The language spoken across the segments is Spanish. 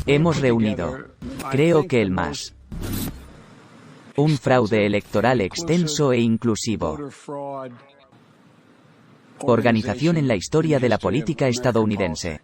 Hemos reunido, creo que el más, un fraude electoral extenso e inclusivo. Organización en la historia de la política estadounidense.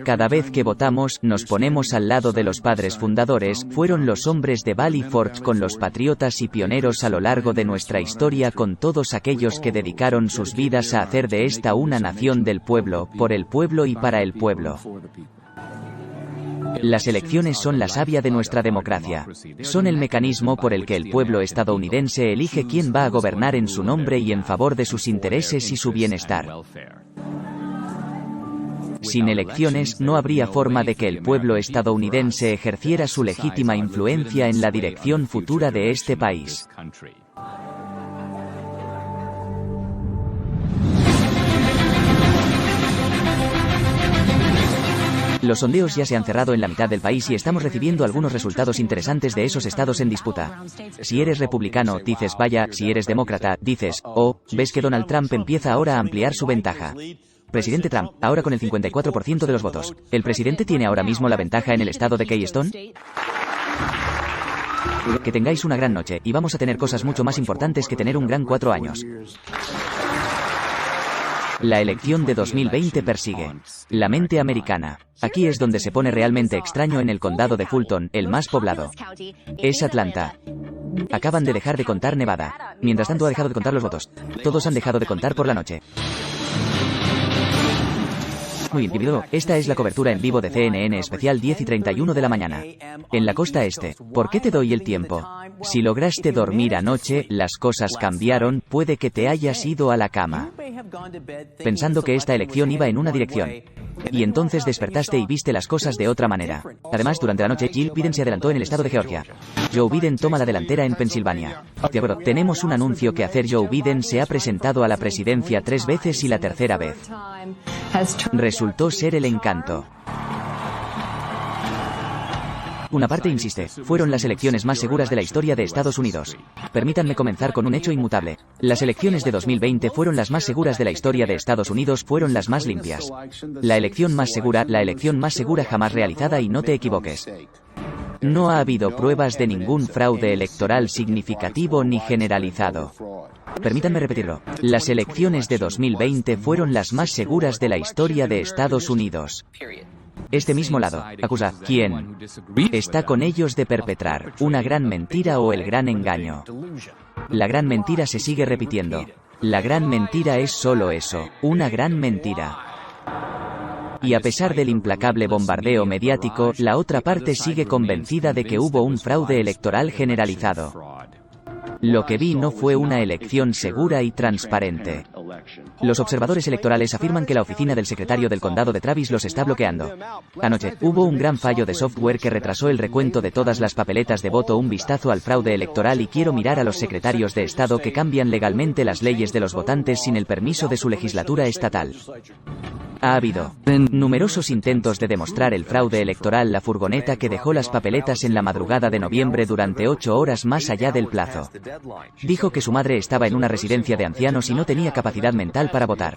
Cada vez que votamos, nos ponemos al lado de los padres fundadores, fueron los hombres de Valley Forge con los patriotas y pioneros a lo largo de nuestra historia, con todos aquellos que dedicaron sus vidas a hacer de esta una nación del pueblo, por el pueblo y para el pueblo. Las elecciones son la savia de nuestra democracia. Son el mecanismo por el que el pueblo estadounidense elige quién va a gobernar en su nombre y en favor de sus intereses y su bienestar. Sin elecciones, no habría forma de que el pueblo estadounidense ejerciera su legítima influencia en la dirección futura de este país. Los sondeos ya se han cerrado en la mitad del país y estamos recibiendo algunos resultados interesantes de esos estados en disputa. Si eres republicano, dices vaya; si eres demócrata, dices, oh, ves que Donald Trump empieza ahora a ampliar su ventaja. Presidente Trump, ahora con el 54% de los votos. ¿El presidente tiene ahora mismo la ventaja en el estado de Keystone? Que tengáis una gran noche, y vamos a tener cosas mucho más importantes que tener un gran 4 años. La elección de 2020 persigue la mente americana. Aquí es donde se pone realmente extraño en el condado de Fulton, el más poblado. Es Atlanta. Acaban de dejar de contar Nevada. Mientras tanto ha dejado de contar los votos. Todos han dejado de contar por la noche. Muy bien, individuo. Esta es la cobertura en vivo de CNN especial 10:31 de la mañana. En la costa este. ¿Por qué te doy el tiempo? Si lograste dormir anoche, las cosas cambiaron, puede que te hayas ido a la cama pensando que esta elección iba en una dirección. Y entonces despertaste y viste las cosas de otra manera. Además, durante la noche, Jill Biden se adelantó en el estado de Georgia. Joe Biden toma la delantera en Pensilvania. De acuerdo, tenemos un anuncio que hacer. Joe Biden se ha presentado a la presidencia 3 veces y la tercera vez resultó ser el encanto. Una parte insiste, fueron las elecciones más seguras de la historia de Estados Unidos. Permítanme comenzar con un hecho inmutable. Las elecciones de 2020 fueron las más seguras de la historia de Estados Unidos, fueron las más limpias. La elección más segura jamás realizada, y no te equivoques. No ha habido pruebas de ningún fraude electoral significativo ni generalizado. Permítanme repetirlo. Las elecciones de 2020 fueron las más seguras de la historia de Estados Unidos. Este mismo lado acusa, ¿quién está con ellos de perpetrar una gran mentira o el gran engaño? La gran mentira se sigue repitiendo. La gran mentira es solo eso, una gran mentira. Y a pesar del implacable bombardeo mediático, la otra parte sigue convencida de que hubo un fraude electoral generalizado. Lo que vi no fue una elección segura y transparente. Los observadores electorales afirman que la oficina del secretario del condado de Travis los está bloqueando. Anoche, hubo un gran fallo de software que retrasó el recuento de todas las papeletas de voto. Un vistazo al fraude electoral, y quiero mirar a los secretarios de Estado que cambian legalmente las leyes de los votantes sin el permiso de su legislatura estatal. Ha habido numerosos intentos de demostrar el fraude electoral. La furgoneta que dejó las papeletas en la madrugada de noviembre durante 8 horas más allá del plazo. Dijo que su madre estaba en una residencia de ancianos y no tenía capacidad mental para votar.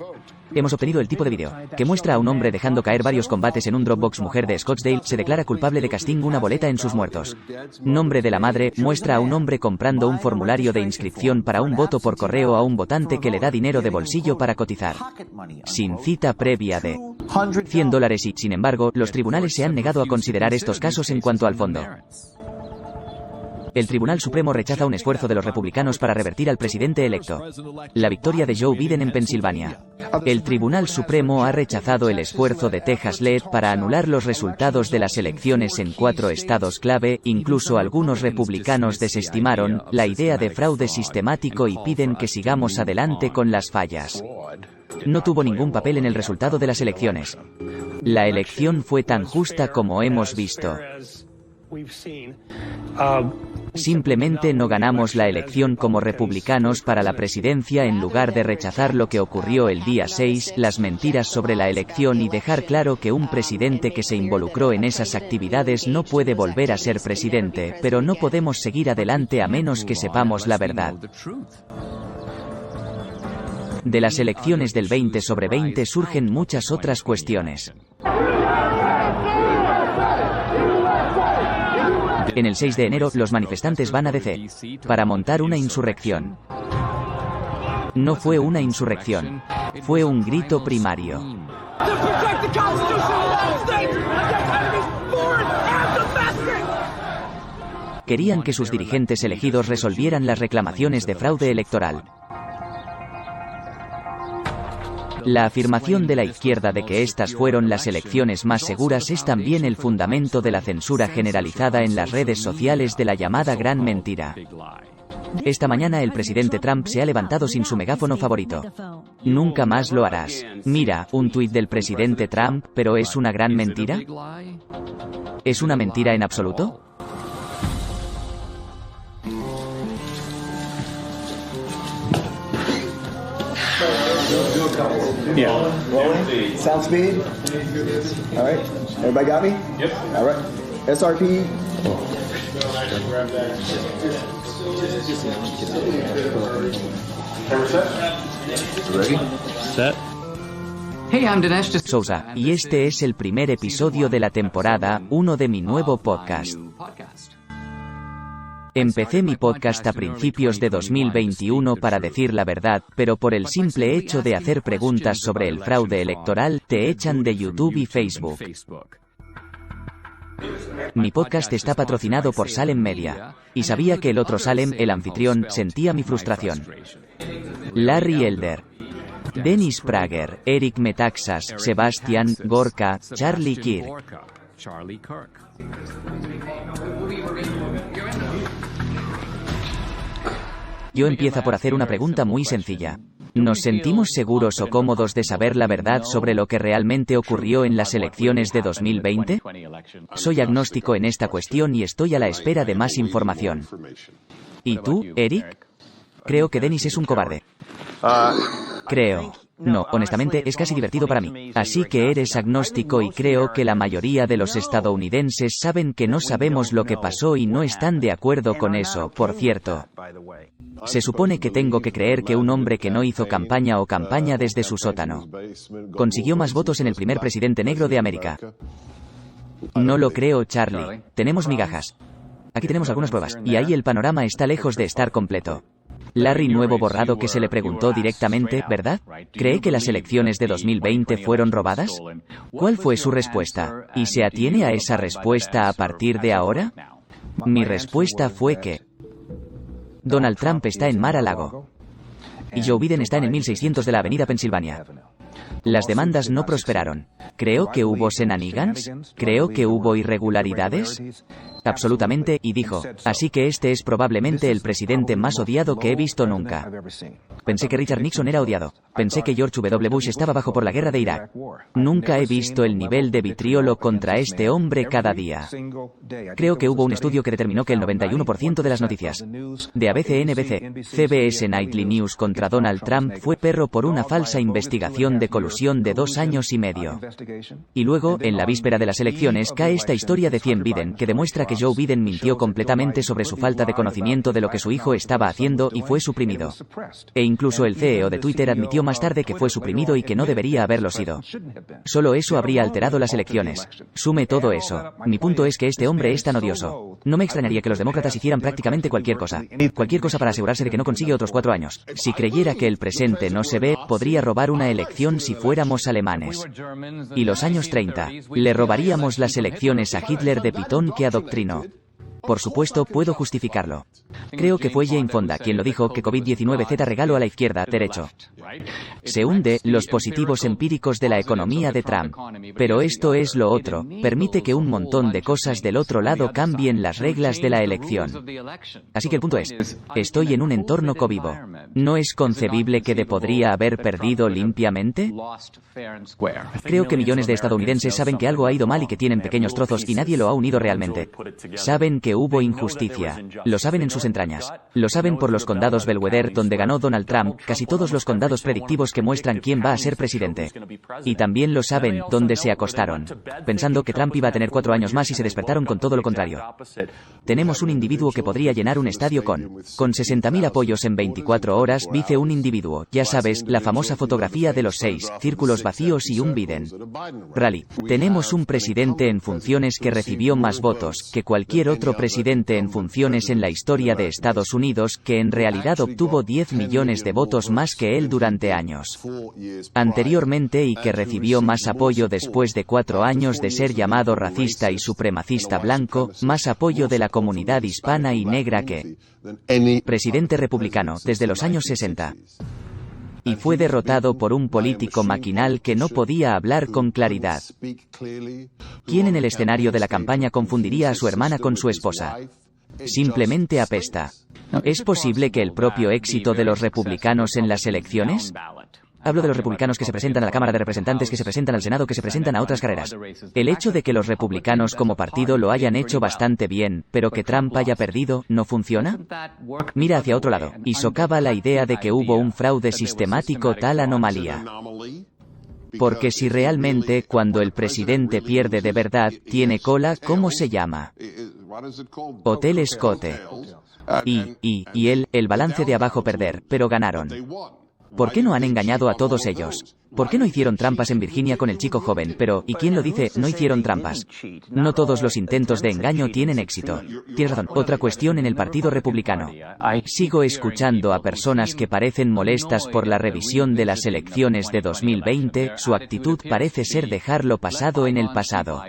Hemos obtenido el tipo de vídeo que muestra a un hombre dejando caer varios combates en un Dropbox. Mujer de Scottsdale se declara culpable de casting una boleta en sus muertos. Nombre de la madre muestra a un hombre comprando un formulario de inscripción para un voto por correo a un votante que le da dinero de bolsillo para cotizar, sin cita previa de $100 y, sin embargo, los tribunales se han negado a considerar estos casos en cuanto al fondo. El Tribunal Supremo rechaza un esfuerzo de los republicanos para revertir al presidente electo. La victoria de Joe Biden en Pensilvania. El Tribunal Supremo ha rechazado el esfuerzo de Texas Led para anular los resultados de las elecciones en 4 estados clave. Incluso algunos republicanos desestimaron la idea de fraude sistemático y piden que sigamos adelante con las fallas. No tuvo ningún papel en el resultado de las elecciones. La elección fue tan justa como hemos visto. Simplemente no ganamos la elección como republicanos para la presidencia en lugar de rechazar lo que ocurrió el día 6, las mentiras sobre la elección y dejar claro que un presidente que se involucró en esas actividades no puede volver a ser presidente, pero no podemos seguir adelante a menos que sepamos la verdad. De las elecciones del 20/20 surgen muchas otras cuestiones. En el 6 de enero, los manifestantes van a DC para montar una insurrección. No fue una insurrección, fue un grito primario. Querían que sus dirigentes elegidos resolvieran las reclamaciones de fraude electoral. La afirmación de la izquierda de que estas fueron las elecciones más seguras es también el fundamento de la censura generalizada en las redes sociales de la llamada gran mentira. Esta mañana el presidente Trump se ha levantado sin su megáfono favorito. Nunca más lo harás. Mira, un tuit del presidente Trump, pero ¿es una gran mentira? ¿Es una mentira en absoluto? Yeah. Rolling. Sound speed. All right. Everybody got me? Yep. All right. SRP. Ready? Set. Hey, I'm Dinesh Souza, y este es el primer episodio de la temporada 1 de mi nuevo podcast. Empecé mi podcast a principios de 2021 para decir la verdad, pero por el simple hecho de hacer preguntas sobre el fraude electoral, te echan de YouTube y Facebook. Mi podcast está patrocinado por Salem Media, y sabía que el otro Salem, el anfitrión, sentía mi frustración. Larry Elder, Dennis Prager, Eric Metaxas, Sebastian Gorka, Charlie Kirk. Yo empieza por hacer una pregunta muy sencilla. ¿Nos sentimos seguros o cómodos de saber la verdad sobre lo que realmente ocurrió en las elecciones de 2020? Soy agnóstico en esta cuestión y estoy a la espera de más información. ¿Y tú, Eric? Creo que Dennis es un cobarde. Creo. No, honestamente, es casi divertido para mí. Así que eres agnóstico y creo que la mayoría de los estadounidenses saben que no sabemos lo que pasó y no están de acuerdo con eso, por cierto. Se supone que tengo que creer que un hombre que no hizo campaña o campaña desde su sótano consiguió más votos en el primer presidente negro de América. No lo creo, Charlie. Tenemos migajas. Aquí tenemos algunas pruebas, y ahí el panorama está lejos de estar completo. Larry nuevo borrado que se le preguntó directamente, ¿verdad? ¿Cree que las elecciones de 2020 fueron robadas? ¿Cuál fue su respuesta? ¿Y se atiene a esa respuesta a partir de ahora? Mi respuesta fue que Donald Trump está en Mar-a-Lago y Joe Biden está en el 1600 de la avenida Pensilvania. Las demandas no prosperaron. ¿Creo que hubo shenanigans? ¿Creo que hubo irregularidades? Absolutamente, y dijo, así que este es probablemente el presidente más odiado que he visto nunca. Pensé que Richard Nixon era odiado. Pensé que George W. Bush estaba bajo por la guerra de Irak. Nunca he visto el nivel de vitriolo contra este hombre cada día. Creo que hubo un estudio que determinó que el 91% de las noticias de ABC, NBC, CBS Nightly News contra Donald Trump fue perro por una falsa investigación de colusión de 2 años y medio. Y luego, en la víspera de las elecciones, cae esta historia de Cien Biden, que demuestra que Joe Biden mintió completamente sobre su falta de conocimiento de lo que su hijo estaba haciendo y fue suprimido. E incluso el CEO de Twitter admitió más tarde que fue suprimido y que no debería haberlo sido. Solo eso habría alterado las elecciones. Sume todo eso. Mi punto es que este hombre es tan odioso. No me extrañaría que los demócratas hicieran prácticamente cualquier cosa para asegurarse de que no consigue otros 4 años. Si creyera que el presente no se ve, podría robar una elección si fuéramos alemanes. Y los años 30, le robaríamos las elecciones a Hitler de pitón que adoctrinó. Por supuesto, puedo justificarlo. Creo que fue Jane Fonda quien lo dijo, que COVID-19 regalo a la izquierda, derecho. Se hunde los positivos empíricos de la economía de Trump. Pero esto es lo otro, permite que un montón de cosas del otro lado cambien las reglas de la elección. Así que el punto es, estoy en un entorno covivo. ¿No es concebible que podría haber perdido limpiamente? Creo que millones de estadounidenses saben que algo ha ido mal y que tienen pequeños trozos y nadie lo ha unido realmente. Saben que hubo injusticia. Lo saben en sus entrañas. Lo saben por los condados Belvedere donde ganó Donald Trump, casi todos los condados predictivos que muestran quién va a ser presidente. Y también lo saben donde se acostaron, pensando que Trump iba a tener 4 años más y se despertaron con todo lo contrario. Tenemos un individuo que podría llenar un estadio con 60.000 apoyos en 24 horas, dice un individuo, ya sabes, la famosa fotografía de los 6 círculos vacíos y un Biden rally. Tenemos un presidente en funciones que recibió más votos que cualquier otro presidente en funciones en la historia de Estados Unidos, que en realidad obtuvo 10 millones de votos más que él durante años anteriormente y que recibió más apoyo después de 4 años de ser llamado racista y supremacista blanco, más apoyo de la comunidad hispana y negra que presidente republicano desde los años 60. Y fue derrotado por un político maquinal que no podía hablar con claridad. ¿Quién en el escenario de la campaña confundiría a su hermana con su esposa? Simplemente apesta. ¿Es posible que el propio éxito de los republicanos en las elecciones? Hablo de los republicanos que se presentan a la Cámara de Representantes, que se presentan al Senado, que se presentan a otras carreras. El hecho de que los republicanos como partido lo hayan hecho bastante bien, pero que Trump haya perdido, ¿no funciona? Mira hacia otro lado, y socava la idea de que hubo un fraude sistemático, tal anomalía. Porque si realmente, cuando el presidente pierde de verdad, tiene cola, ¿cómo se llama? Hotel Escote. Y el balance de abajo perder, pero ganaron. ¿Por qué no han engañado a todos ellos? ¿Por qué no hicieron trampas en Virginia con el chico joven? Pero, ¿y quién lo dice? No hicieron trampas. No todos los intentos de engaño tienen éxito. Tienes razón. Otra cuestión en el Partido Republicano. Sigo escuchando a personas que parecen molestas por la revisión de las elecciones de 2020, su actitud parece ser dejar lo pasado en el pasado.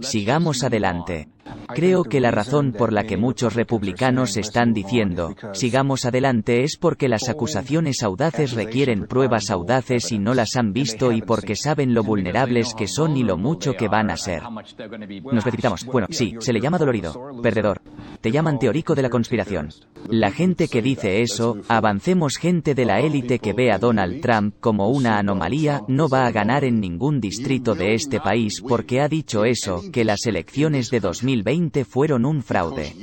Sigamos adelante. Creo que la razón por la que muchos republicanos están diciendo, sigamos adelante, es porque las acusaciones audaces requieren pruebas audaces y no las han visto, y porque saben lo vulnerables que son y lo mucho que van a ser. Nos precipitamos. Bueno, sí, se le llama dolorido, perdedor. Te llaman teórico de la conspiración. La gente que dice eso, avancemos, gente de la élite que ve a Donald Trump como una anomalía, no va a ganar en ningún distrito de este país porque ha dicho eso, que las elecciones de 2020 fueron un fraude.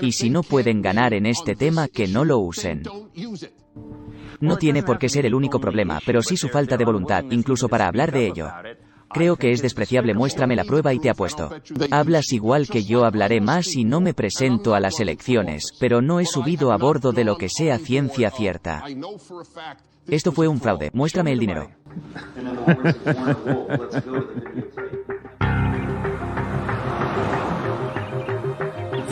Y si no pueden ganar en este tema, que no lo usen. No tiene por qué ser el único problema, pero sí su falta de voluntad, incluso para hablar de ello. Creo que es despreciable. Muéstrame la prueba y te apuesto. Hablas igual que yo, hablaré más y no me presento a las elecciones, pero no he subido a bordo de lo que sea ciencia cierta. Esto fue un fraude. Muéstrame el dinero.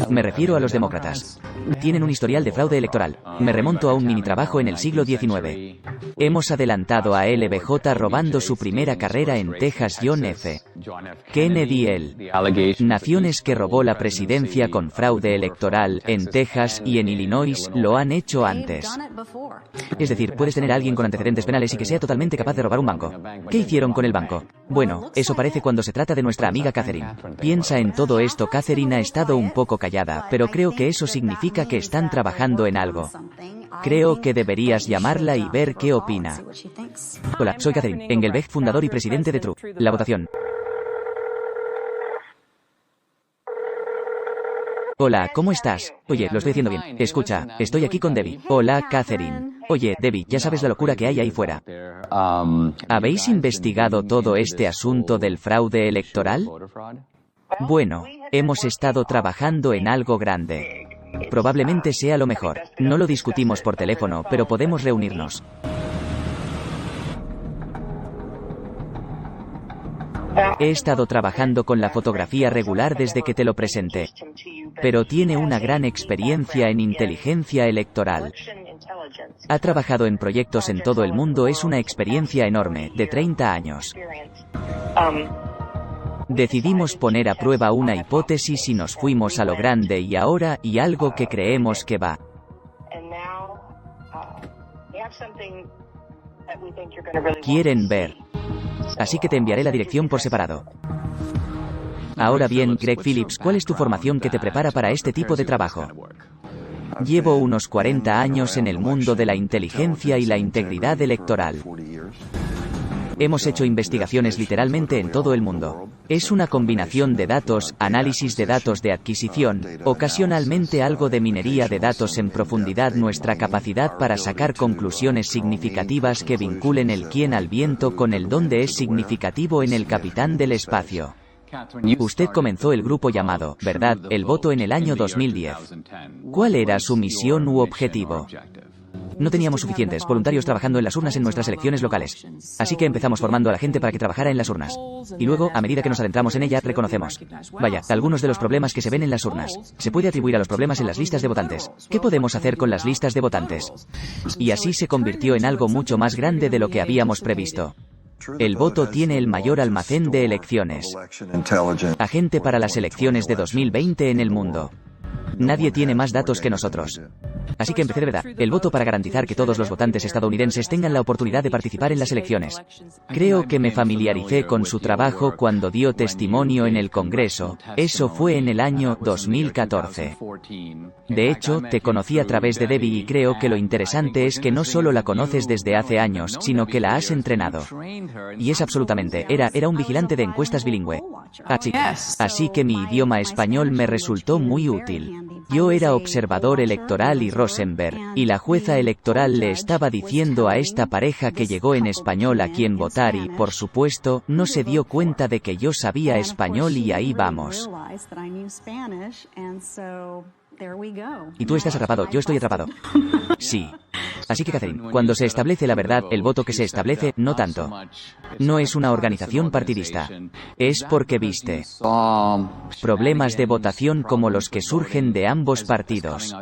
Me refiero a los demócratas. Tienen un historial de fraude electoral. Me remonto a un mini trabajo en el siglo XIX. Hemos adelantado a LBJ robando su primera carrera en Texas. John F. Kennedy, naciones que robó la presidencia con fraude electoral en Texas y en Illinois lo han hecho antes. Es decir, puedes tener a alguien con antecedentes penales y que sea totalmente capaz de robar un banco. ¿Qué hicieron con el banco? Bueno, eso parece cuando se trata de nuestra amiga Catherine. Piensa en todo esto. Catherine ha estado un poco callada, pero creo que eso significa que están trabajando en algo. Creo que deberías llamarla y ver qué opina. Hola, soy Catherine Engelbeck, fundador y presidente de True. La votación. Hola, ¿cómo estás? Oye, lo estoy haciendo bien. Escucha, estoy aquí con Debbie. Hola, Catherine. Oye, Debbie, ya sabes la locura que hay ahí fuera. ¿Habéis investigado todo este asunto del fraude electoral? Bueno, hemos estado trabajando en algo grande. Probablemente sea lo mejor. No lo discutimos por teléfono, pero podemos reunirnos. He estado trabajando con la fotografía regular desde que te lo presenté. Pero tiene una gran experiencia en inteligencia electoral. Ha trabajado en proyectos en todo el mundo, es una experiencia enorme, de 30 años. Decidimos poner a prueba una hipótesis y nos fuimos a lo grande y ahora, y algo que creemos que va. Quieren ver. Así que te enviaré la dirección por separado. Ahora bien, Greg Phillips, ¿cuál es tu formación que te prepara para este tipo de trabajo? Llevo unos 40 años en el mundo de la inteligencia y la integridad electoral. Hemos hecho investigaciones literalmente en todo el mundo. Es una combinación de datos, análisis de datos de adquisición, ocasionalmente algo de minería de datos en profundidad, nuestra capacidad para sacar conclusiones significativas que vinculen el quién al viento con el dónde es significativo en el capitán del espacio. Usted comenzó el grupo llamado, ¿verdad?, El Voto en el año 2010. ¿Cuál era su misión u objetivo? No teníamos suficientes voluntarios trabajando en las urnas en nuestras elecciones locales. Así que empezamos formando a la gente para que trabajara en las urnas. Y luego, a medida que nos adentramos en ella, reconocemos. Vaya, algunos de los problemas que se ven en las urnas. Se puede atribuir a los problemas en las listas de votantes. ¿Qué podemos hacer con las listas de votantes? Y así se convirtió en algo mucho más grande de lo que habíamos previsto. El voto tiene el mayor almacén de elecciones. Agente para las elecciones de 2020 en el mundo. Nadie tiene más datos que nosotros. Así que empecé de verdad el voto para garantizar que todos los votantes estadounidenses tengan la oportunidad de participar en las elecciones. Creo que me familiaricé con su trabajo cuando dio testimonio en el Congreso. Eso fue en el año 2014. De hecho, te conocí a través de Debbie y creo que lo interesante es que no solo la conoces desde hace años, sino que la has entrenado. Y es absolutamente, era un vigilante de encuestas bilingüe. Así que mi idioma español me resultó muy útil. Yo era observador electoral y Rosenberg, y la jueza electoral le estaba diciendo a esta pareja que llegó en español a quién votar y, por supuesto, no se dio cuenta de que yo sabía español y ahí vamos. Y tú estás atrapado, yo estoy atrapado. Sí. Así que, Catherine, cuando se establece la verdad, el voto que se establece, no tanto. No es una organización partidista. Es porque viste problemas de votación como los que surgen de ambos partidos.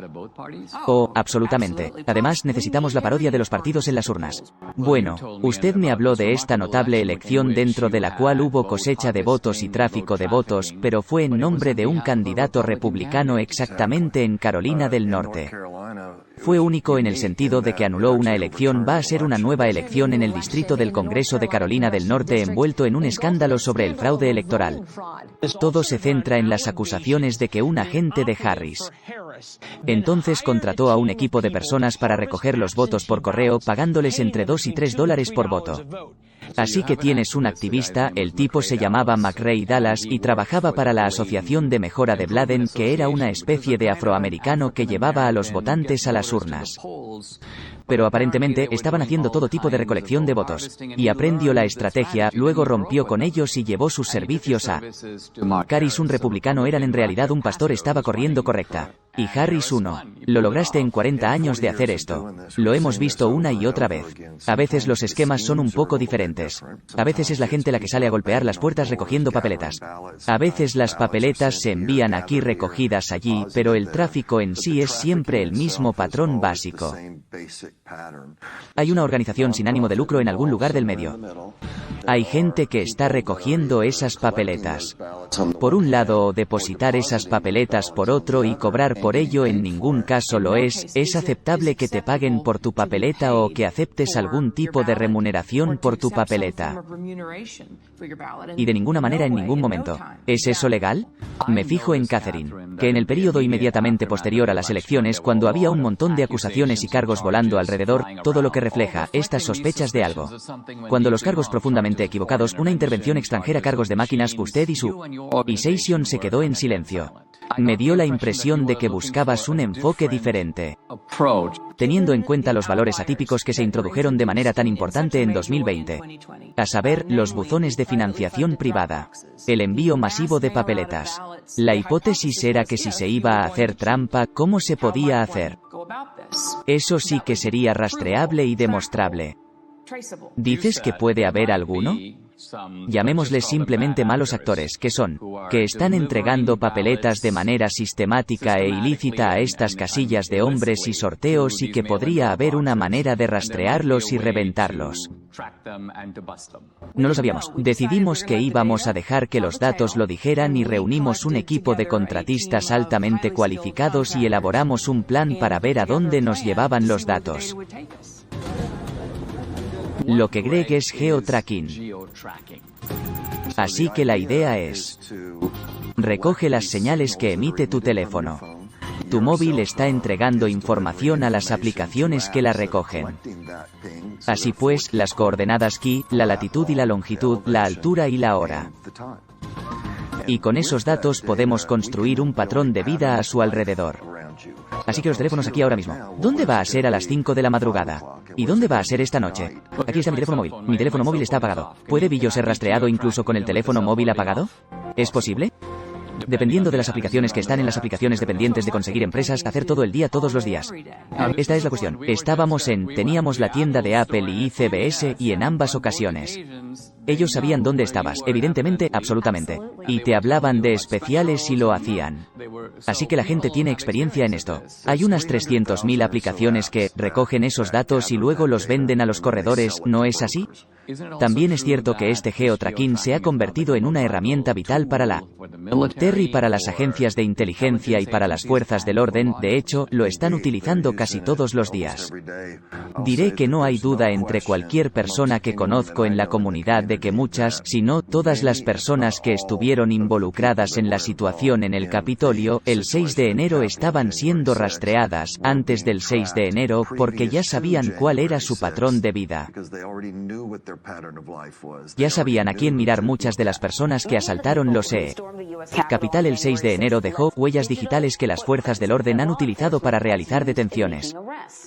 Oh, absolutamente. Además, necesitamos la parodia de los partidos en las urnas. Bueno, usted me habló de esta notable elección dentro de la cual hubo cosecha de votos y tráfico de votos, pero fue en nombre de un candidato republicano exactamente en Carolina del Norte. Fue único en el sentido de que anuló una elección, va a ser una nueva elección en el distrito del Congreso de Carolina del Norte envuelto en un escándalo sobre el fraude electoral. Todo se centra en las acusaciones de que un agente de Harris entonces contrató a un equipo de personas para recoger los votos por correo pagándoles entre $2 y $3 por voto. Así que tienes un activista, el tipo se llamaba McRae Dallas y trabajaba para la Asociación de Mejora de Bladen, que era una especie de afroamericano que llevaba a los votantes a las urnas. Pero aparentemente estaban haciendo todo tipo de recolección de votos. Y aprendió la estrategia, luego rompió con ellos y llevó sus servicios a Harris. Un republicano eran en realidad un pastor, estaba corriendo correcta. Y Harris uno. Lo lograste en 40 años de hacer esto. Lo hemos visto una y otra vez. A veces los esquemas son un poco diferentes. A veces es la gente la que sale a golpear las puertas recogiendo papeletas. A veces las papeletas se envían aquí recogidas allí, pero el tráfico en sí es siempre el mismo patrón básico. Hay una organización sin ánimo de lucro en algún lugar del medio. Hay gente que está recogiendo esas papeletas. Por un lado, o depositar esas papeletas por otro y cobrar por ello en ningún caso lo es. ¿Es aceptable que te paguen por tu papeleta o que aceptes algún tipo de remuneración por tu papeleta? papeleta. Y de ninguna manera en ningún momento. ¿Es eso legal? Me fijo en Catherine, que en el período inmediatamente posterior a las elecciones, cuando había un montón de acusaciones y cargos volando alrededor, todo lo que refleja estas sospechas de algo. Cuando los cargos profundamente equivocados, una intervención extranjera, cargos de máquinas, usted y su organización se quedó en silencio. Me dio la impresión de que buscabas un enfoque diferente. Teniendo en cuenta los valores atípicos que se introdujeron de manera tan importante en 2020. A saber, los buzones de financiación privada. El envío masivo de papeletas. La hipótesis era que si se iba a hacer trampa, ¿cómo se podía hacer? Eso sí que sería rastreable y demostrable. ¿Dices que puede haber alguno? Llamémosles simplemente malos actores, que están entregando papeletas de manera sistemática e ilícita a estas casillas de hombres y sorteos, y que podría haber una manera de rastrearlos y reventarlos. No lo sabíamos. Decidimos que íbamos a dejar que los datos lo dijeran y reunimos un equipo de contratistas altamente cualificados y elaboramos un plan para ver a dónde nos llevaban los datos. Lo que Greg es geotracking. Así que la idea es: recoge las señales que emite tu teléfono. Tu móvil está entregando información a las aplicaciones que la recogen. Así pues, las coordenadas key, la latitud y la longitud, la altura y la hora. Y con esos datos podemos construir un patrón de vida a su alrededor. Así que los teléfonos aquí ahora mismo. ¿Dónde va a ser a las 5 de la madrugada? ¿Y dónde va a ser esta noche? Aquí está mi teléfono móvil. Mi teléfono móvil está apagado. ¿Puede Billo ser rastreado incluso con el teléfono móvil apagado? ¿Es posible? Dependiendo de las aplicaciones que están en las aplicaciones dependientes de conseguir empresas, hacer todo el día, todos los días. Esta es la cuestión. Teníamos la tienda de Apple y CBS, y en ambas ocasiones. Ellos sabían dónde estabas, evidentemente, absolutamente. Y te hablaban de especiales y lo hacían. Así que la gente tiene experiencia en esto. Hay unas 300.000 aplicaciones que recogen esos datos y luego los venden a los corredores, ¿no es así? También es cierto que este geotracking se ha convertido en una herramienta vital para la military, para las agencias de inteligencia y para las fuerzas del orden. De hecho, lo están utilizando casi todos los días. Diré que no hay duda entre cualquier persona que conozco en la comunidad de que muchas, si no todas las personas que estuvieron involucradas en la situación en el Capitolio el 6 de enero estaban siendo rastreadas antes del 6 de enero porque ya sabían cuál era su patrón de vida. Ya sabían a quién mirar. Muchas de las personas que asaltaron los Capitol el 6 de enero dejó huellas digitales que las fuerzas del orden han utilizado para realizar detenciones.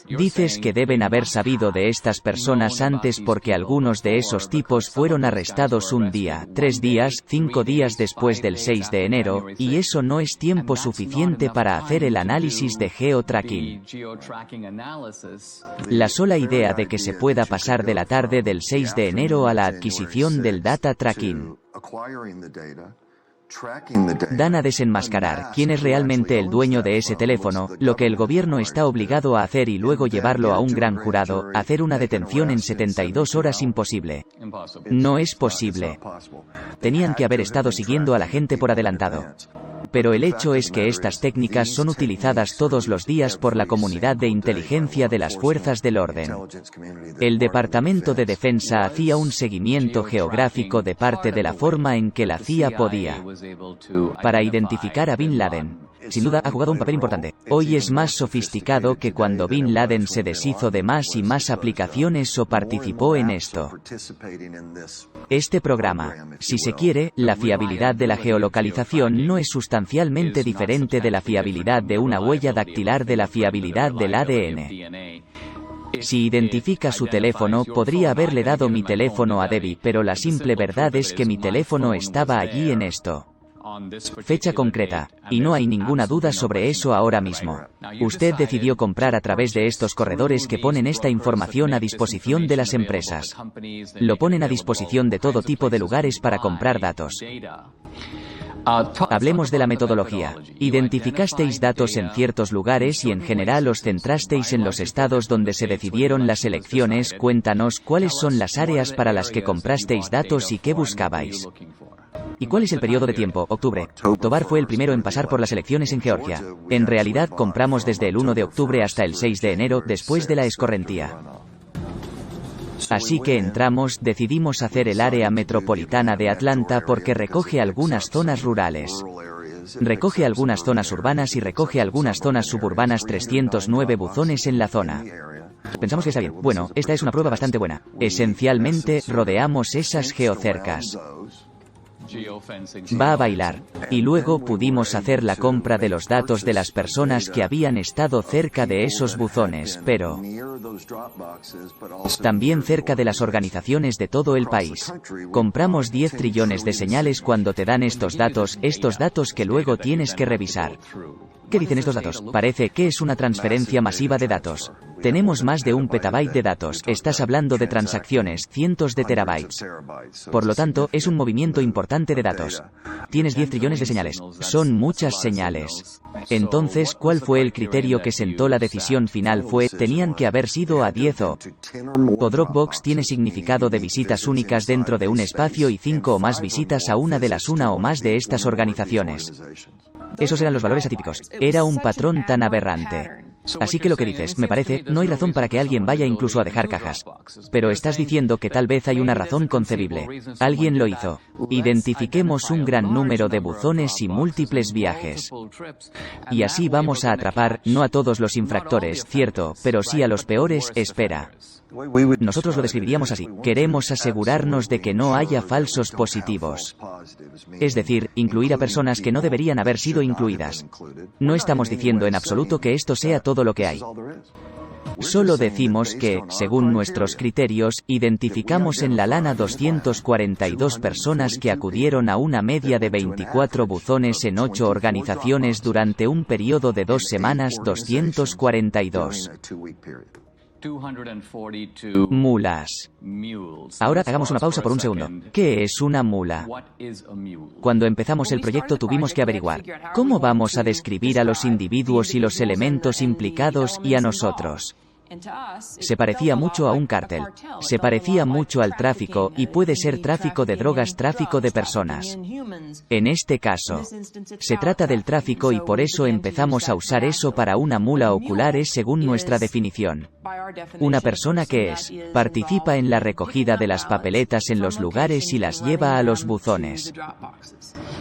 Dices que deben haber sabido de estas personas antes porque algunos de esos tipos fueron arrestados un día, 3 días, 5 días después del 6 de enero, y eso no es tiempo suficiente para hacer el análisis de geotracking. La sola idea de que se pueda pasar de la tarde del 6 de enero a la adquisición del data tracking dan a desenmascarar quién es realmente el dueño de ese teléfono, lo que el gobierno está obligado a hacer, y luego llevarlo a un gran jurado. Hacer una detención en 72 horas imposible. No es posible. Tenían que haber estado siguiendo a la gente por adelantado. Pero el hecho es que estas técnicas son utilizadas todos los días por la comunidad de inteligencia de las fuerzas del orden. El Departamento de Defensa hacía un seguimiento geográfico de parte de la forma en que la CIA podía para identificar a Bin Laden. Sin duda ha jugado un papel importante. Hoy es más sofisticado que cuando Bin Laden se deshizo de más y más aplicaciones o participó en esto. Este programa, si se quiere, la fiabilidad de la geolocalización no es sustancialmente diferente de la fiabilidad de una huella dactilar, de la fiabilidad del ADN. Si identifica su teléfono, podría haberle dado mi teléfono a Debbie, pero la simple verdad es que mi teléfono estaba allí en esto. Fecha concreta, y no hay ninguna duda sobre eso ahora mismo. Usted decidió comprar a través de estos corredores que ponen esta información a disposición de las empresas. Lo ponen a disposición de todo tipo de lugares para comprar datos. Hablemos de la metodología. Identificasteis datos en ciertos lugares y en general os centrasteis en los estados donde se decidieron las elecciones. Cuéntanos cuáles son las áreas para las que comprasteis datos y qué buscabais. ¿Y cuál es el periodo de tiempo? Octubre. Tobar fue el primero en pasar por las elecciones en Georgia. En realidad compramos desde el 1 de octubre hasta el 6 de enero, después de la escorrentía. Así que entramos, decidimos hacer el área metropolitana de Atlanta porque recoge algunas zonas rurales. Recoge algunas zonas urbanas y recoge algunas zonas suburbanas. 309 buzones en la zona. Pensamos que está bien. Bueno, esta es una prueba bastante buena. Esencialmente, rodeamos esas geocercas. Va a bailar. Y luego pudimos hacer la compra de los datos de las personas que habían estado cerca de esos buzones, pero también cerca de las organizaciones de todo el país. Compramos 10 trillones de señales cuando te dan estos datos que luego tienes que revisar. ¿Qué dicen estos datos? Parece que es una transferencia masiva de datos. Tenemos más de 1 petabyte de datos. Estás hablando de transacciones, cientos de terabytes. Por lo tanto, es un movimiento importante de datos. Tienes 10 trillones de señales. Son muchas señales. Entonces, ¿cuál fue el criterio que sentó la decisión final? Tenían que haber sido a 10 o Dropbox tiene significado de visitas únicas dentro de un espacio y 5 o más visitas a una o más de estas organizaciones. Esos eran los valores atípicos. Era un patrón tan aberrante. Así que lo que dices, me parece, no hay razón para que alguien vaya incluso a dejar cajas. Pero estás diciendo que tal vez hay una razón concebible. Alguien lo hizo. Identifiquemos un gran número de buzones y múltiples viajes. Y así vamos a atrapar, no a todos los infractores, cierto, pero sí a los peores. Espera. Nosotros lo describiríamos así. Queremos asegurarnos de que no haya falsos positivos. Es decir, incluir a personas que no deberían haber sido incluidas. No estamos diciendo en absoluto que esto sea todo lo que hay. Solo decimos que, según nuestros criterios, identificamos en la lana 242 personas que acudieron a una media de 24 buzones en 8 organizaciones durante un periodo de 2 semanas. 242. Mulas. Ahora hagamos una pausa por un segundo. ¿Qué es una mula? Cuando empezamos el proyecto tuvimos que averiguar cómo vamos a describir a los individuos y los elementos implicados y a nosotros. Se parecía mucho a un cártel. Se parecía mucho al tráfico, y puede ser tráfico de drogas, tráfico de personas. En este caso, se trata del tráfico y por eso empezamos a usar eso para una mula ocular es según nuestra definición. Una persona que participa en la recogida de las papeletas en los lugares y las lleva a los buzones.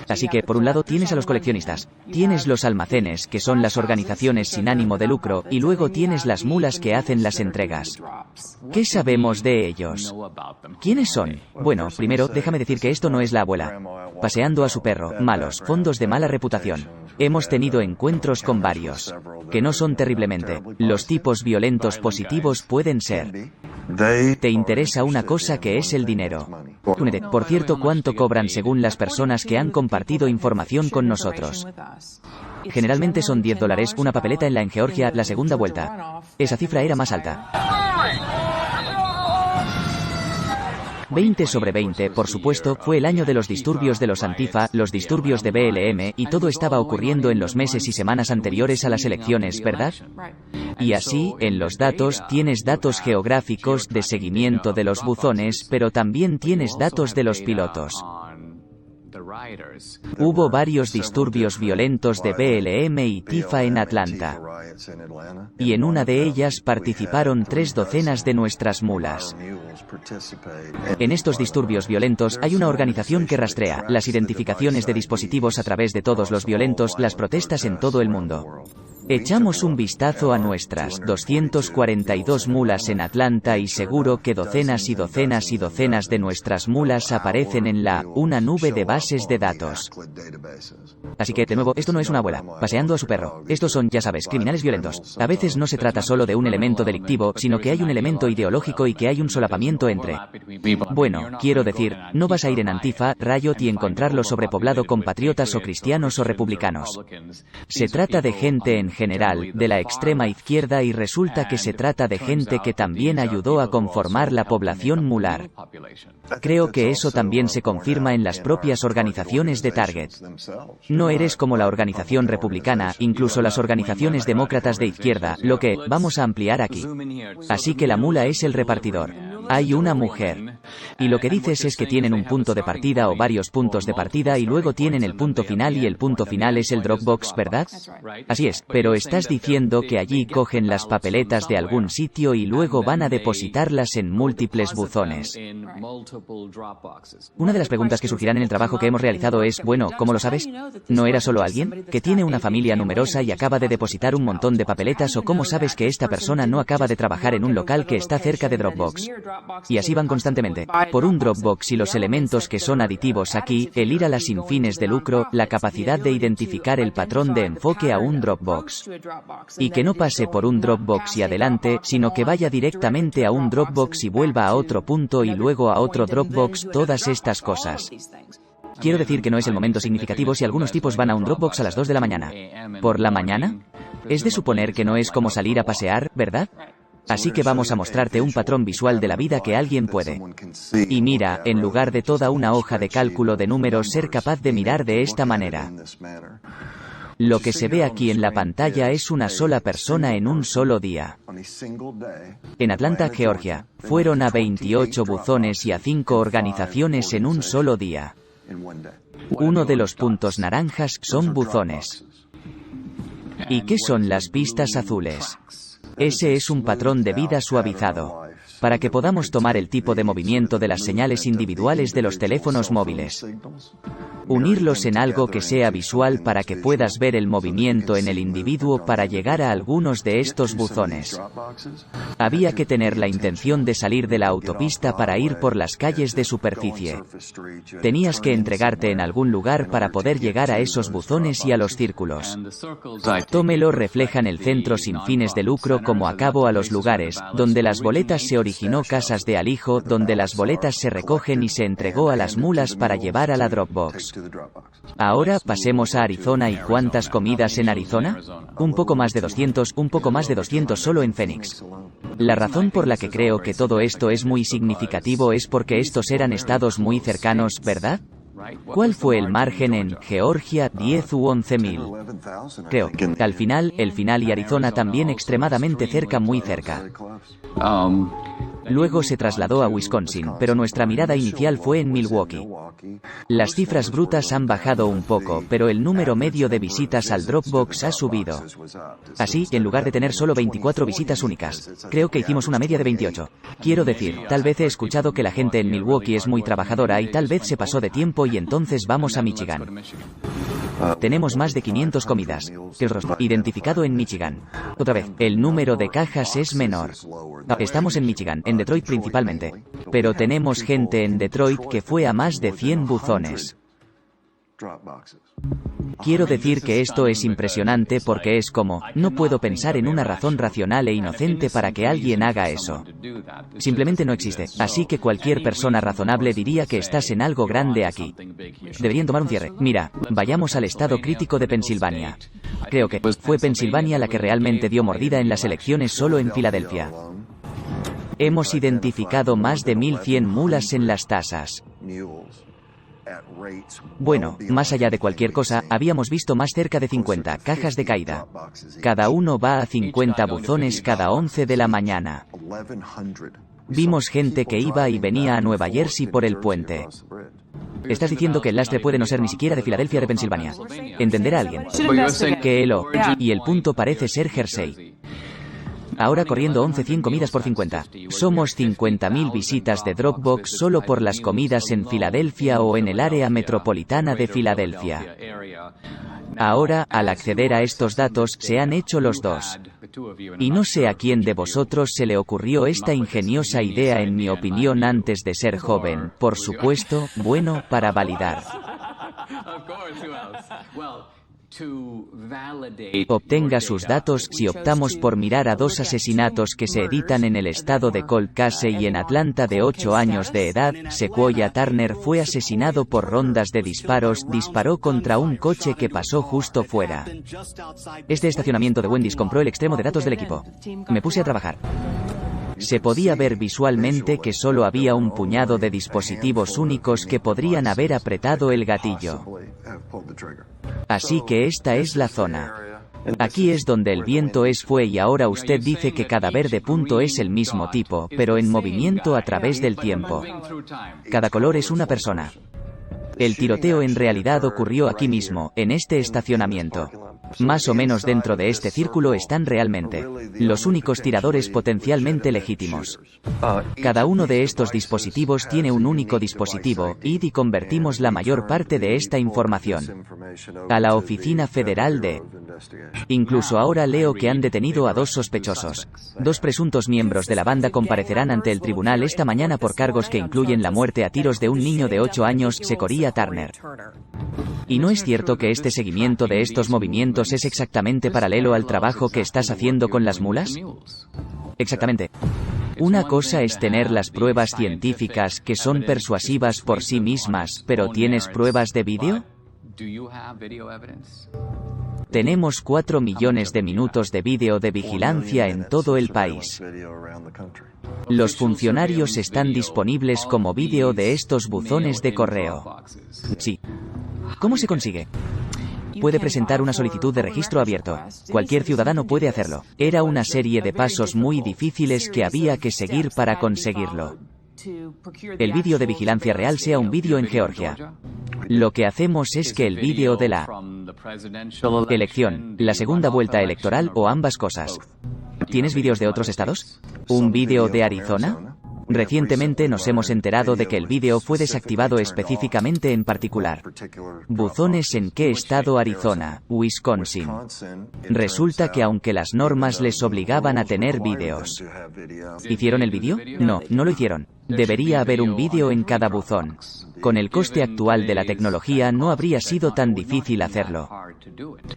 Así que, por un lado, tienes a los coleccionistas, tienes los almacenes, que son las organizaciones sin ánimo de lucro, y luego tienes las mulas que hacen las entregas. ¿Qué sabemos de ellos? ¿Quiénes son? Bueno, primero, déjame decir que esto no es la abuela paseando a su perro. Malos, fondos de mala reputación. Hemos tenido encuentros con varios, que no son terriblemente. Los tipos violentos positivos pueden ser. Te interesa una cosa que es el dinero. Únete. Por cierto, ¿cuánto cobran según las personas que han compartido información con nosotros? Generalmente son $10, una papeleta en Georgia, la segunda vuelta. Esa cifra era más alta. 20 sobre 20, por supuesto, fue el año de los disturbios de los Antifa, los disturbios de BLM, y todo estaba ocurriendo en los meses y semanas anteriores a las elecciones, ¿verdad? Y así, en los datos, tienes datos geográficos de seguimiento de los buzones, pero también tienes datos de los pilotos. Hubo varios disturbios violentos de BLM y Tifa en Atlanta. Y en una de ellas participaron 3 docenas de nuestras mulas. En estos disturbios violentos hay una organización que rastrea las identificaciones de dispositivos a través de todos los violentos, las protestas en todo el mundo. Echamos un vistazo a nuestras 242 mulas en Atlanta y seguro que docenas y docenas y docenas de nuestras mulas aparecen en una nube de bases de datos. Así que, de nuevo, esto no es una abuela paseando a su perro. Estos son, ya sabes, criminales violentos. A veces no se trata solo de un elemento delictivo, sino que hay un elemento ideológico y que hay un solapamiento entre. Bueno, quiero decir, no vas a ir en Antifa, Riot y encontrarlo sobrepoblado con patriotas o cristianos o republicanos. Se trata de gente en general, de la extrema izquierda y resulta que se trata de gente que también ayudó a conformar la población mular. Creo que eso también se confirma en las propias organizaciones de Target. No eres como la organización republicana, incluso las organizaciones demócratas de izquierda, lo que vamos a ampliar aquí. Así que la mula es el repartidor. Hay una mujer. Y lo que dices es que tienen un punto de partida o varios puntos de partida y luego tienen el punto final y el punto final es el Dropbox, ¿verdad? Así es, pero estás diciendo que allí cogen las papeletas de algún sitio y luego van a depositarlas en múltiples buzones. Una de las preguntas que surgirán en el trabajo que hemos realizado es, bueno, ¿cómo lo sabes? ¿No era solo alguien que tiene una familia numerosa y acaba de depositar un montón de papeletas o cómo sabes que esta persona no acaba de trabajar en un local que está cerca de Dropbox? Y así van constantemente. Por un Dropbox y los elementos que son aditivos aquí, el ir a las sin fines de lucro, la capacidad de identificar el patrón de enfoque a un Dropbox. Y que no pase por un Dropbox y adelante, sino que vaya directamente a un Dropbox y vuelva a otro punto y luego a otro Dropbox, todas estas cosas. Quiero decir que no es el momento significativo si algunos tipos van a un Dropbox a las 2 de la mañana. ¿Por la mañana? Es de suponer que no es como salir a pasear, ¿verdad? Así que vamos a mostrarte un patrón visual de la vida que alguien puede. Y mira, en lugar de toda una hoja de cálculo de números, ser capaz de mirar de esta manera. Lo que se ve aquí en la pantalla es una sola persona en un solo día. En Atlanta, Georgia, fueron a 28 buzones y a 5 organizaciones en un solo día. Uno de los puntos naranjas son buzones. ¿Y qué son las pistas azules? Ese es un patrón de vida suavizado, para que podamos tomar el tipo de movimiento de las señales individuales de los teléfonos móviles. Unirlos en algo que sea visual para que puedas ver el movimiento en el individuo para llegar a algunos de estos buzones. Había que tener la intención de salir de la autopista para ir por las calles de superficie. Tenías que entregarte en algún lugar para poder llegar a esos buzones y a los círculos. Tómelo reflejan el centro sin fines de lucro como acabo a los lugares, donde las boletas se originó casas de alijo, donde las boletas se recogen y se entregó a las mulas para llevar a la Dropbox. Ahora pasemos a Arizona. ¿Y cuántas comidas en Arizona? Un poco más de 200 solo en Phoenix. La razón por la que creo que todo esto es muy significativo es porque estos eran estados muy cercanos, ¿verdad? ¿Cuál fue el margen en Georgia? 10 u 11.000. Creo que al final, el final y Arizona también extremadamente cerca, muy cerca. Luego se trasladó a Wisconsin, pero nuestra mirada inicial fue en Milwaukee. Las cifras brutas han bajado un poco, pero el número medio de visitas al Dropbox ha subido. Así, en lugar de tener solo 24 visitas únicas, creo que hicimos una media de 28. Quiero decir, tal vez he escuchado que la gente en Milwaukee es muy trabajadora y tal vez se pasó de tiempo y entonces vamos a Michigan. Tenemos más de 500 comidas. Identificado en Michigan. Otra vez, el número de cajas es menor. Estamos en Michigan, en Detroit principalmente. Pero tenemos gente en Detroit que fue a más de 100 buzones. Quiero decir que esto es impresionante porque es como, no puedo pensar en una razón racional e inocente para que alguien haga eso. Simplemente no existe, así que cualquier persona razonable diría que estás en algo grande aquí. Deberían tomar un cierre. Mira, vayamos al estado crítico de Pensilvania. Creo que fue Pensilvania la que realmente dio mordida en las elecciones solo en Filadelfia. Hemos identificado más de 1.100 mulas en las tasas. Bueno, más allá de cualquier cosa, habíamos visto más cerca de 50 cajas de caída. Cada uno va a 50 buzones cada 11 de la mañana. Vimos gente que iba y venía a Nueva Jersey por el puente. Estás diciendo que el lastre puede no ser ni siquiera de Filadelfia, de Pensilvania. ¿Entenderá alguien? Que el O. Y el punto parece ser Jersey. Ahora corriendo 11.100 comidas por 50. Somos 50.000 visitas de Dropbox solo por las comidas en Filadelfia o en el área metropolitana de Filadelfia. Ahora, al acceder a estos datos, se han hecho los dos. Y no sé a quién de vosotros se le ocurrió esta ingeniosa idea, en mi opinión, antes de ser joven, por supuesto, bueno, para validar. Obtenga sus datos. Si optamos por mirar a 2 asesinatos que se editan en el estado de Cold Casey y en Atlanta de 8 años de edad, Sequoia Turner fue asesinado por rondas de disparos, disparó contra un coche que pasó justo fuera. Este estacionamiento de Wendy's compró el extremo de datos del equipo. Me puse a trabajar. Se podía ver visualmente que solo había un puñado de dispositivos únicos que podrían haber apretado el gatillo. Así que esta es la zona. Aquí es donde el viento fue y ahora usted dice que cada verde punto es el mismo tipo, pero en movimiento a través del tiempo. Cada color es una persona. El tiroteo en realidad ocurrió aquí mismo, en este estacionamiento. Más o menos dentro de este círculo están realmente los únicos tiradores potencialmente legítimos. Cada uno de estos dispositivos tiene un único dispositivo, y convertimos la mayor parte de esta información a la Oficina Federal de... Incluso ahora leo que han detenido a 2 sospechosos. 2 presuntos miembros de la banda comparecerán ante el tribunal esta mañana por cargos que incluyen la muerte a tiros de un niño de 8 años, Secoria Turner. ¿Y no es cierto que este seguimiento de estos movimientos es exactamente paralelo al trabajo que estás haciendo con las mulas? Exactamente. Una cosa es tener las pruebas científicas que son persuasivas por sí mismas, pero ¿tienes pruebas de vídeo? Tenemos 4 millones de minutos de vídeo de vigilancia en todo el país. Los funcionarios están disponibles como vídeo de estos buzones de correo. Sí. ¿Cómo se consigue? Puede presentar una solicitud de registro abierto. Cualquier ciudadano puede hacerlo. Era una serie de pasos muy difíciles que había que seguir para conseguirlo. El vídeo de vigilancia real sea un vídeo en Georgia. Lo que hacemos es que el vídeo de la elección, la segunda vuelta electoral o ambas cosas. ¿Tienes vídeos de otros estados? ¿Un vídeo de Arizona? Recientemente nos hemos enterado de que el vídeo fue desactivado específicamente en particular. Buzones en qué estado: Arizona, Wisconsin. Resulta que aunque las normas les obligaban a tener vídeos. ¿Hicieron el vídeo? No, no lo hicieron. Debería haber un vídeo en cada buzón. Con el coste actual de la tecnología no habría sido tan difícil hacerlo.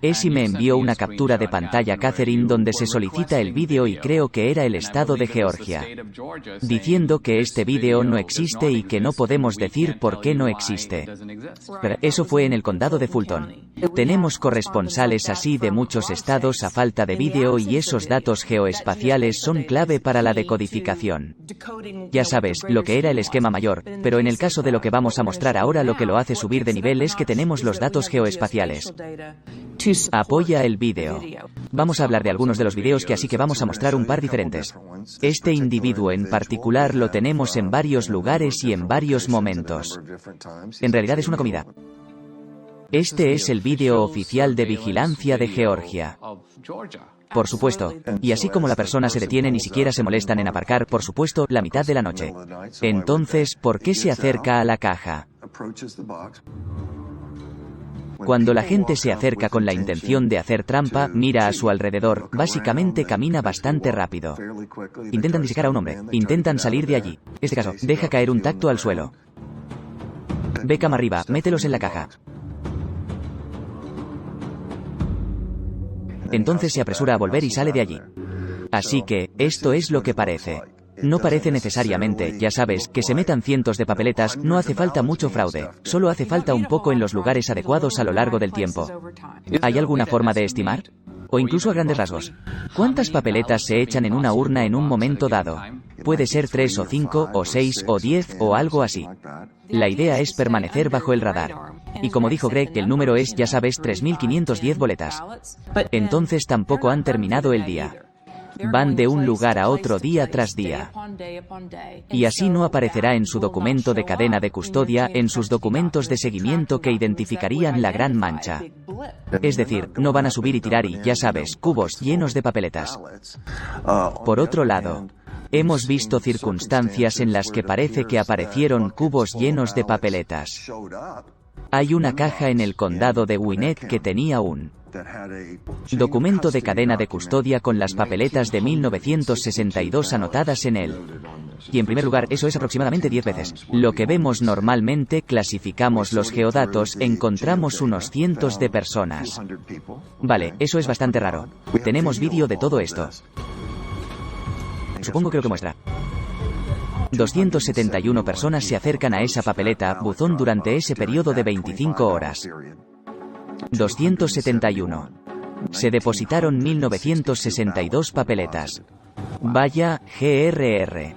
Esi me envió una captura de pantalla, Catherine, donde se solicita el vídeo y creo que era el estado de Georgia, diciendo que este vídeo no existe y que no podemos decir por qué no existe. Pero eso fue en el condado de Fulton. Tenemos corresponsales así de muchos estados a falta de vídeo y esos datos geoespaciales son clave para la decodificación. Ya sabes, lo que era el esquema mayor, pero en el caso de lo que vamos a mostrar ahora, lo que lo hace subir de nivel es que tenemos los datos geoespaciales. Apoya el vídeo. Vamos a hablar de algunos de los vídeos así que vamos a mostrar un par diferentes. Este individuo en particular lo tenemos en varios lugares y en varios momentos. En realidad es una comida. Este es el vídeo oficial de vigilancia de Georgia. Por supuesto. Y así como la persona se detiene, ni siquiera se molestan en aparcar, por supuesto, la mitad de la noche. Entonces, ¿por qué se acerca a la caja? Cuando la gente se acerca con la intención de hacer trampa, mira a su alrededor, básicamente camina bastante rápido. Intentan disecar a un hombre, intentan salir de allí. Este caso, deja caer un tacto al suelo. Ve cama arriba, mételos en la caja. Entonces se apresura a volver y sale de allí. Así que, esto es lo que parece. No parece necesariamente, ya sabes, que se metan cientos de papeletas, no hace falta mucho fraude, solo hace falta un poco en los lugares adecuados a lo largo del tiempo. ¿Hay alguna forma de estimar? O incluso a grandes rasgos. ¿Cuántas papeletas se echan en una urna en un momento dado? Puede ser 3 o 5 o 6 o 10 o algo así. La idea es permanecer bajo el radar. Y como dijo Greg, el número es, ya sabes, 3510 boletas. Entonces tampoco han terminado el día. Van de un lugar a otro día tras día. Y así no aparecerá en su documento de cadena de custodia, en sus documentos de seguimiento que identificarían la gran mancha. Es decir, no van a subir y tirar y, ya sabes, cubos llenos de papeletas. Por otro lado, hemos visto circunstancias en las que parece que aparecieron cubos llenos de papeletas. Hay una caja en el condado de Gwinnett que tenía un documento de cadena de custodia con las papeletas de 1962 anotadas en él. Y en primer lugar, eso es aproximadamente 10 veces. Lo que vemos normalmente, clasificamos los geodatos, encontramos unos cientos de personas. Vale, eso es bastante raro. Tenemos vídeo de todo esto. Supongo que lo que muestra. 271 personas se acercan a esa papeleta, buzón durante ese periodo de 25 horas. 271. Se depositaron 1962 papeletas. Vaya, GRR.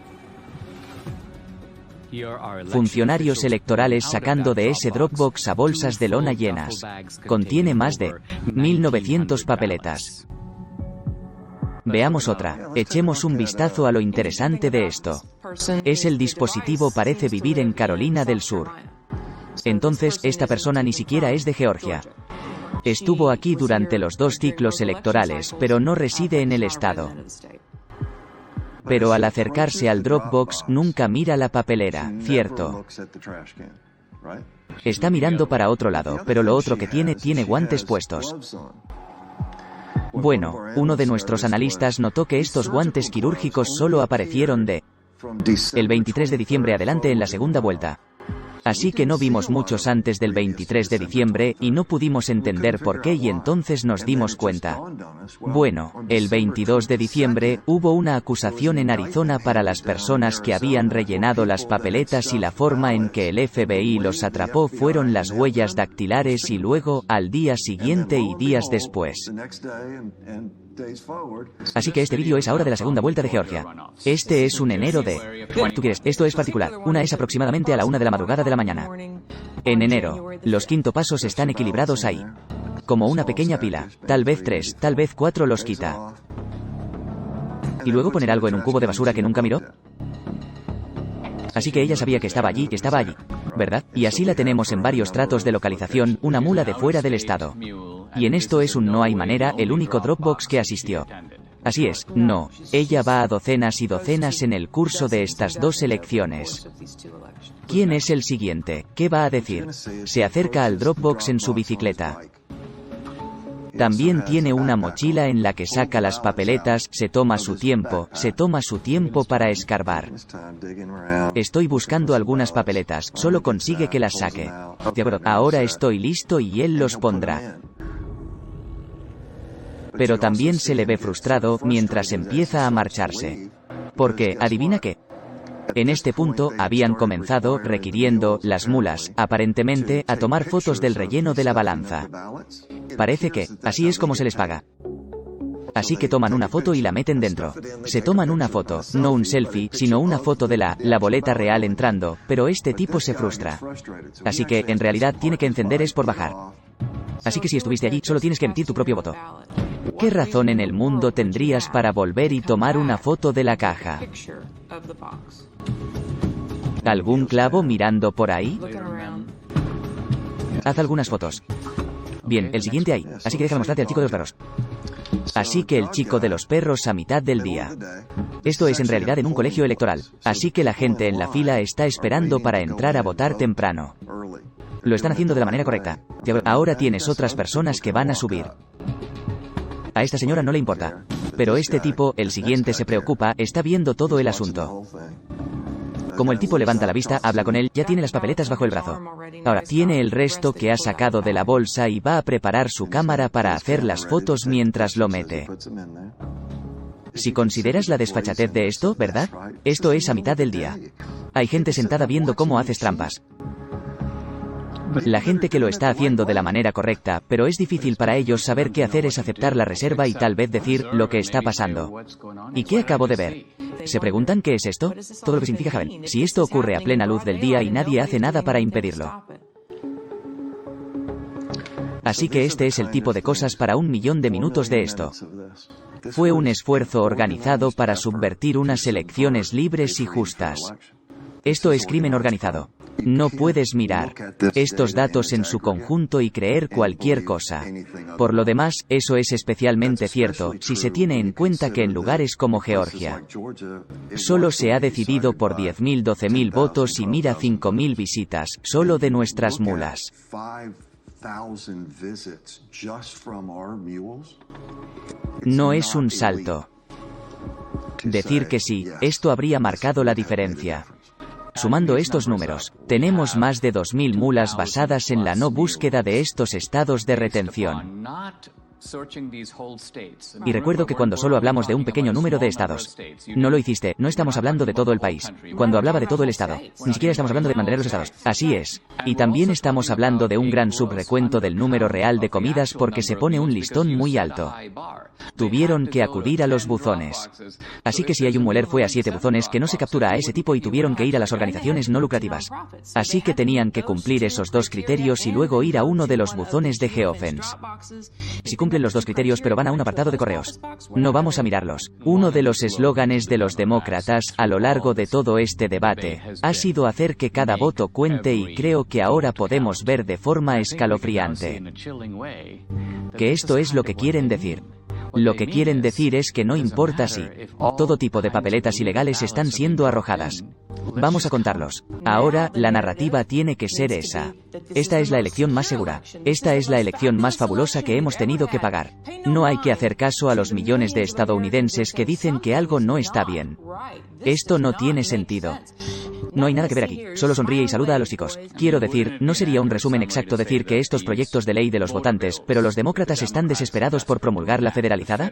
Funcionarios electorales sacando de ese Dropbox a bolsas de lona llenas. Contiene más de 1900 papeletas. Veamos otra. Echemos un vistazo a lo interesante de esto. El dispositivo parece vivir en Carolina del Sur. Entonces, esta persona ni siquiera es de Georgia. Estuvo aquí durante los 2 ciclos electorales, pero no reside en el estado. Pero al acercarse al Dropbox, nunca mira la papelera, ¿cierto? Está mirando para otro lado, pero lo otro que tiene guantes puestos. Bueno, uno de nuestros analistas notó que estos guantes quirúrgicos solo aparecieron el 23 de diciembre adelante en la segunda vuelta. Así que no vimos muchos antes del 23 de diciembre y no pudimos entender por qué y entonces nos dimos cuenta. Bueno, el 22 de diciembre hubo una acusación en Arizona para las personas que habían rellenado las papeletas y la forma en que el FBI los atrapó fueron las huellas dactilares y luego, al día siguiente y días después. Así que este vídeo es ahora de la segunda vuelta de Georgia. Este es un enero de... Tú quieres, esto es particular. Una es aproximadamente a la 1 de la madrugada de la mañana. En enero, los 5 pasos están equilibrados ahí. Como una pequeña pila. Tal vez 3, tal vez 4 los quita. ¿Y luego poner algo en un cubo de basura que nunca miró? Así que ella sabía que estaba allí, ¿verdad? Y así la tenemos en varios tratos de localización, una mula de fuera del estado. Y en esto es un no hay manera, el único Dropbox que asistió. Así es, no, ella va a docenas y docenas en el curso de estas 2 elecciones. ¿Quién es el siguiente? ¿Qué va a decir? Se acerca al Dropbox en su bicicleta. También tiene una mochila en la que saca las papeletas, se toma su tiempo para escarbar. Estoy buscando algunas papeletas, solo consigue que las saque. De acuerdo, ahora estoy listo y él los pondrá. Pero también se le ve frustrado mientras empieza a marcharse. Porque, ¿adivina qué? En este punto, habían comenzado, requiriendo, las mulas, aparentemente, a tomar fotos del relleno de la balanza. Parece que, así es como se les paga. Así que toman una foto y la meten dentro. Se toman una foto, no un selfie, sino una foto de la boleta real entrando, pero este tipo se frustra. Así que, en realidad, tiene que encender es por bajar. Así que si estuviste allí, solo tienes que emitir tu propio voto. ¿Qué razón en el mundo tendrías para volver y tomar una foto de la caja? ¿Algún clavo mirando por ahí? Haz algunas fotos. Bien, el siguiente ahí, así que déjame mostrarte al chico de los perros. Así que el chico de los perros a mitad del día. Esto es en realidad en un colegio electoral, así que la gente en la fila está esperando para entrar a votar temprano. Lo están haciendo de la manera correcta. Ahora tienes otras personas que van a subir. A esta señora no le importa. Pero este tipo, el siguiente se preocupa, está viendo todo el asunto. Como el tipo levanta la vista, habla con él, ya tiene las papeletas bajo el brazo. Ahora, tiene el resto que ha sacado de la bolsa y va a preparar su cámara para hacer las fotos mientras lo mete. Si consideras la desfachatez de esto, ¿verdad? Esto es a mitad del día. Hay gente sentada viendo cómo haces trampas. La gente que lo está haciendo de la manera correcta, pero es difícil para ellos saber qué hacer es aceptar la reserva y tal vez decir lo que está pasando. ¿Y qué acabo de ver? ¿Se preguntan qué es esto? Todo lo que significa Haven. Si esto ocurre a plena luz del día y nadie hace nada para impedirlo. Así que este es el tipo de cosas para 1 millón de minutos de esto. Fue un esfuerzo organizado para subvertir unas elecciones libres y justas. Esto es crimen organizado. No puedes mirar estos datos en su conjunto y creer cualquier cosa. Por lo demás, eso es especialmente cierto si se tiene en cuenta que en lugares como Georgia solo se ha decidido por 10.000, 12.000 votos y mira 5.000 visitas, solo de nuestras mulas. No es un salto. Decir que sí, esto habría marcado la diferencia. Sumando estos números, tenemos más de 2.000 mulas basadas en la no búsqueda de estos estados de retención. Y recuerdo que cuando solo hablamos de un pequeño número de estados. No lo hiciste, no estamos hablando de todo el país. Cuando hablaba de todo el estado, ni siquiera estamos hablando de mantener los estados. Así es. Y también estamos hablando de un gran subrecuento del número real de comidas porque se pone un listón muy alto. Tuvieron que acudir a los buzones. Así que si hay un Mueller fue a 7 buzones que no se captura a ese tipo y tuvieron que ir a las organizaciones no lucrativas. Así que tenían que cumplir esos 2 criterios y luego ir a uno de los buzones de Geofence. Si cumplen los 2 criterios pero van a un apartado de correos. No vamos a mirarlos. Uno de los eslóganes de los demócratas a lo largo de todo este debate ha sido hacer que cada voto cuente y creo que ahora podemos ver de forma escalofriante que esto es lo que quieren decir. Lo que quieren decir es que no importa si todo tipo de papeletas ilegales están siendo arrojadas. Vamos a contarlos. Ahora, la narrativa tiene que ser esa. Esta es la elección más segura. Esta es la elección más fabulosa que hemos tenido que pagar. No hay que hacer caso a los millones de estadounidenses que dicen que algo no está bien. Esto no tiene sentido. No hay nada que ver aquí. Solo sonríe y saluda a los chicos. Quiero decir, no sería un resumen exacto decir que estos proyectos de ley de los votantes, pero los demócratas están desesperados por promulgar la federalizada.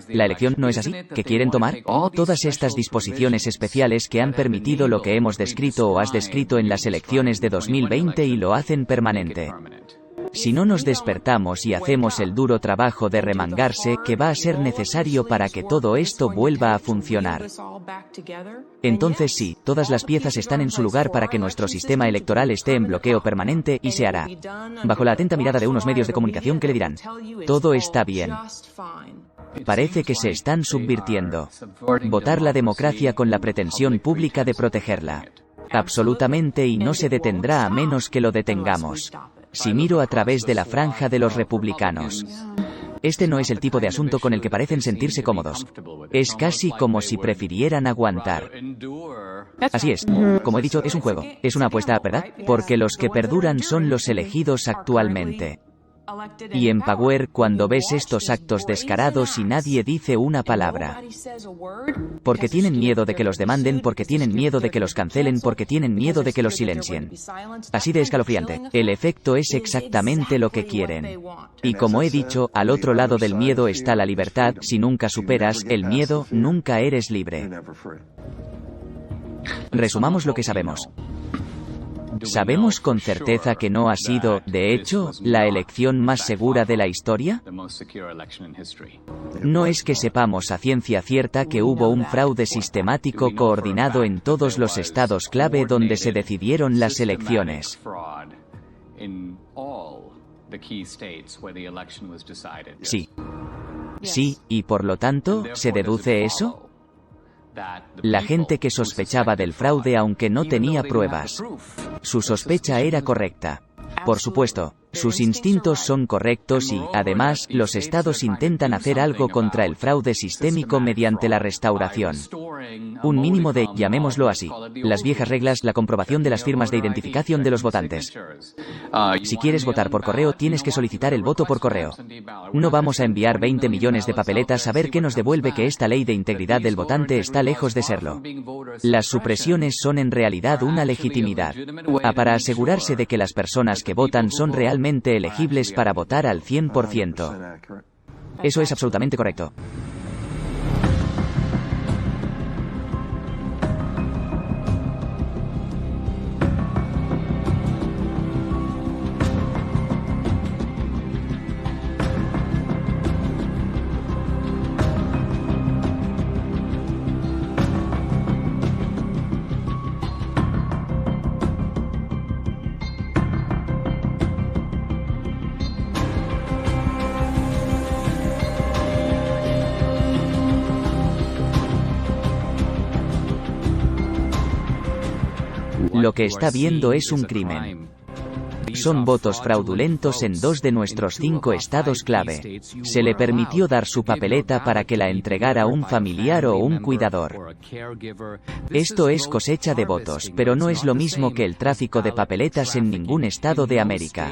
¿La elección no es así? ¿Que quieren tomar? Todas estas disposiciones especiales que han permitido lo que hemos descrito o has descrito en las elecciones de 2020 y lo hacen permanente. Si no nos despertamos y hacemos el duro trabajo de remangarse que va a ser necesario para que todo esto vuelva a funcionar. Entonces sí, todas las piezas están en su lugar para que nuestro sistema electoral esté en bloqueo permanente y se hará. Bajo la atenta mirada de unos medios de comunicación que le dirán, todo está bien. Parece que se están subvirtiendo. Votar la democracia con la pretensión pública de protegerla. Absolutamente, y no se detendrá a menos que lo detengamos. Si miro a través de la franja de los republicanos. Este no es el tipo de asunto con el que parecen sentirse cómodos. Es casi como si prefirieran aguantar. Así es. Como he dicho, es un juego. Es una apuesta, ¿verdad? Porque los que perduran son los elegidos actualmente. Y en Power, cuando ves estos actos descarados y nadie dice una palabra. Porque tienen miedo de que los demanden, porque tienen miedo de que los cancelen, porque tienen miedo de que los silencien. Así de escalofriante. El efecto es exactamente lo que quieren. Y como he dicho, al otro lado del miedo está la libertad. Si nunca superas el miedo, nunca eres libre. Resumamos lo que sabemos. ¿Sabemos con certeza que no ha sido, de hecho, la elección más segura de la historia? No es que sepamos a ciencia cierta que hubo un fraude sistemático coordinado en todos los estados clave donde se decidieron las elecciones. Sí. Sí, y por lo tanto, ¿se deduce eso? La gente que sospechaba del fraude aunque no tenía pruebas. Su sospecha era correcta. Por supuesto, sus instintos son correctos y, además, los estados intentan hacer algo contra el fraude sistémico mediante la restauración. Un mínimo de, llamémoslo así, las viejas reglas, la comprobación de las firmas de identificación de los votantes. Si quieres votar por correo, tienes que solicitar el voto por correo. No vamos a enviar 20 millones de papeletas a ver qué nos devuelve que esta ley de integridad del votante está lejos de serlo. Las supresiones son en realidad una legitimidad. Para asegurarse de que las personas que votan son realmente elegibles para votar al 100%. Eso es absolutamente correcto. Lo que está viendo es un crimen. Son votos fraudulentos en 2 de nuestros 5 estados clave. Se le permitió dar su papeleta para que la entregara un familiar o un cuidador. Esto es cosecha de votos, pero no es lo mismo que el tráfico de papeletas en ningún estado de América.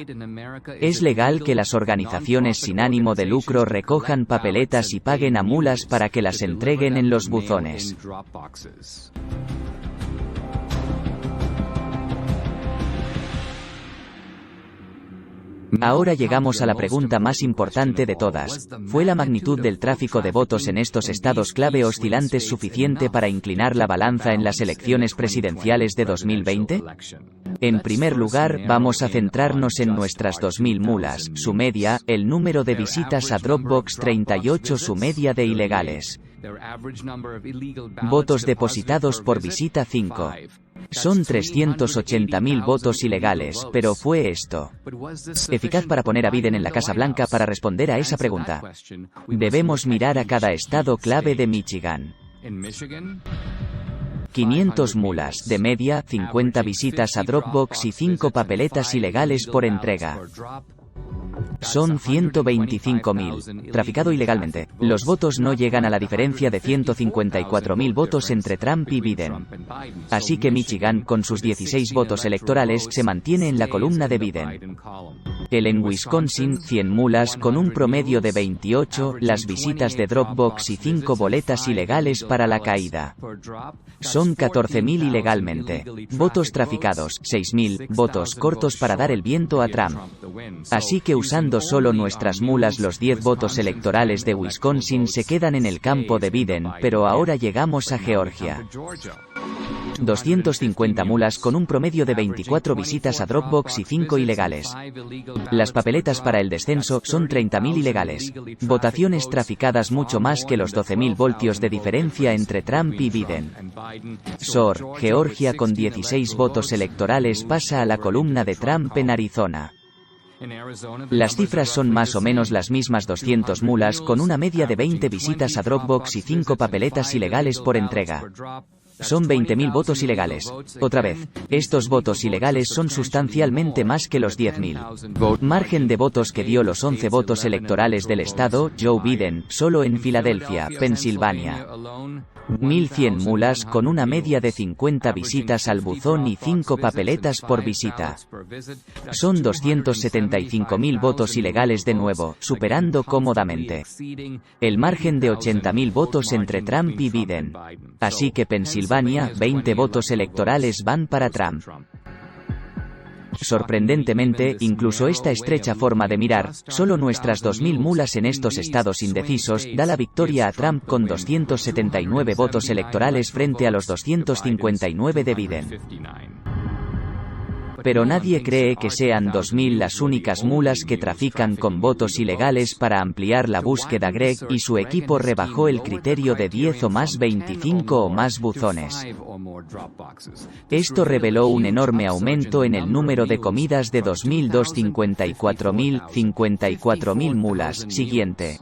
Es legal que las organizaciones sin ánimo de lucro recojan papeletas y paguen a mulas para que las entreguen en los buzones. Ahora llegamos a la pregunta más importante de todas. ¿Fue la magnitud del tráfico de votos en estos estados clave oscilantes suficiente para inclinar la balanza en las elecciones presidenciales de 2020? En primer lugar, vamos a centrarnos en nuestras 2000 mulas, su media, el número de visitas a Dropbox 38, su media de ilegales. Votos depositados por visita 5. Son 380.000 votos ilegales, pero ¿fue esto eficaz para poner a Biden en la Casa Blanca para responder a esa pregunta? Debemos mirar a cada estado clave de Michigan. 500 mulas, de media, 50 visitas a Dropbox y 5 papeletas ilegales por entrega. Son 125.000. Traficado ilegalmente. Los votos no llegan a la diferencia de 154.000 votos entre Trump y Biden. Así que Michigan, con sus 16 votos electorales, se mantiene en la columna de Biden. El en Wisconsin, 100 mulas con un promedio de 28, las visitas de Dropbox y 5 boletas ilegales para la caída. Son 14.000 ilegalmente. Votos traficados, 6.000, votos cortos para dar el viento a Trump. Así que usando solo nuestras mulas, los 10 votos electorales de Wisconsin se quedan en el campo de Biden, pero ahora llegamos a Georgia. 250 mulas con un promedio de 24 visitas a Dropbox y 5 ilegales. Las papeletas para el descenso son 30.000 ilegales. Votaciones traficadas, mucho más que los 12.000 voltios de diferencia entre Trump y Biden. Georgia, con 16 votos electorales, pasa a la columna de Trump en Arizona. Las cifras son más o menos las mismas: 200 mulas con una media de 20 visitas a Dropbox y 5 papeletas ilegales por entrega. Son 20.000 votos ilegales. Otra vez, estos votos ilegales son sustancialmente más que los 10.000. Margen de votos que dio los 11 votos electorales del estado Joe Biden, solo en Filadelfia, Pensilvania. 1.100 mulas con una media de 50 visitas al buzón y 5 papeletas por visita. Son 275.000 votos ilegales de nuevo, superando cómodamente el margen de 80.000 votos entre Trump y Biden. Así que Pensilvania, 20 votos electorales van para Trump. Sorprendentemente, incluso esta estrecha forma de mirar, solo nuestras 2.000 mulas en estos estados indecisos, da la victoria a Trump con 279 votos electorales frente a los 259 de Biden. Pero nadie cree que sean 2.000 las únicas mulas que trafican con votos ilegales. Para ampliar la búsqueda, Greg y su equipo rebajó el criterio de 10 o más, 25 o más buzones. Esto reveló un enorme aumento en el número de comidas de 2.002, 54.000 mulas. Siguiente.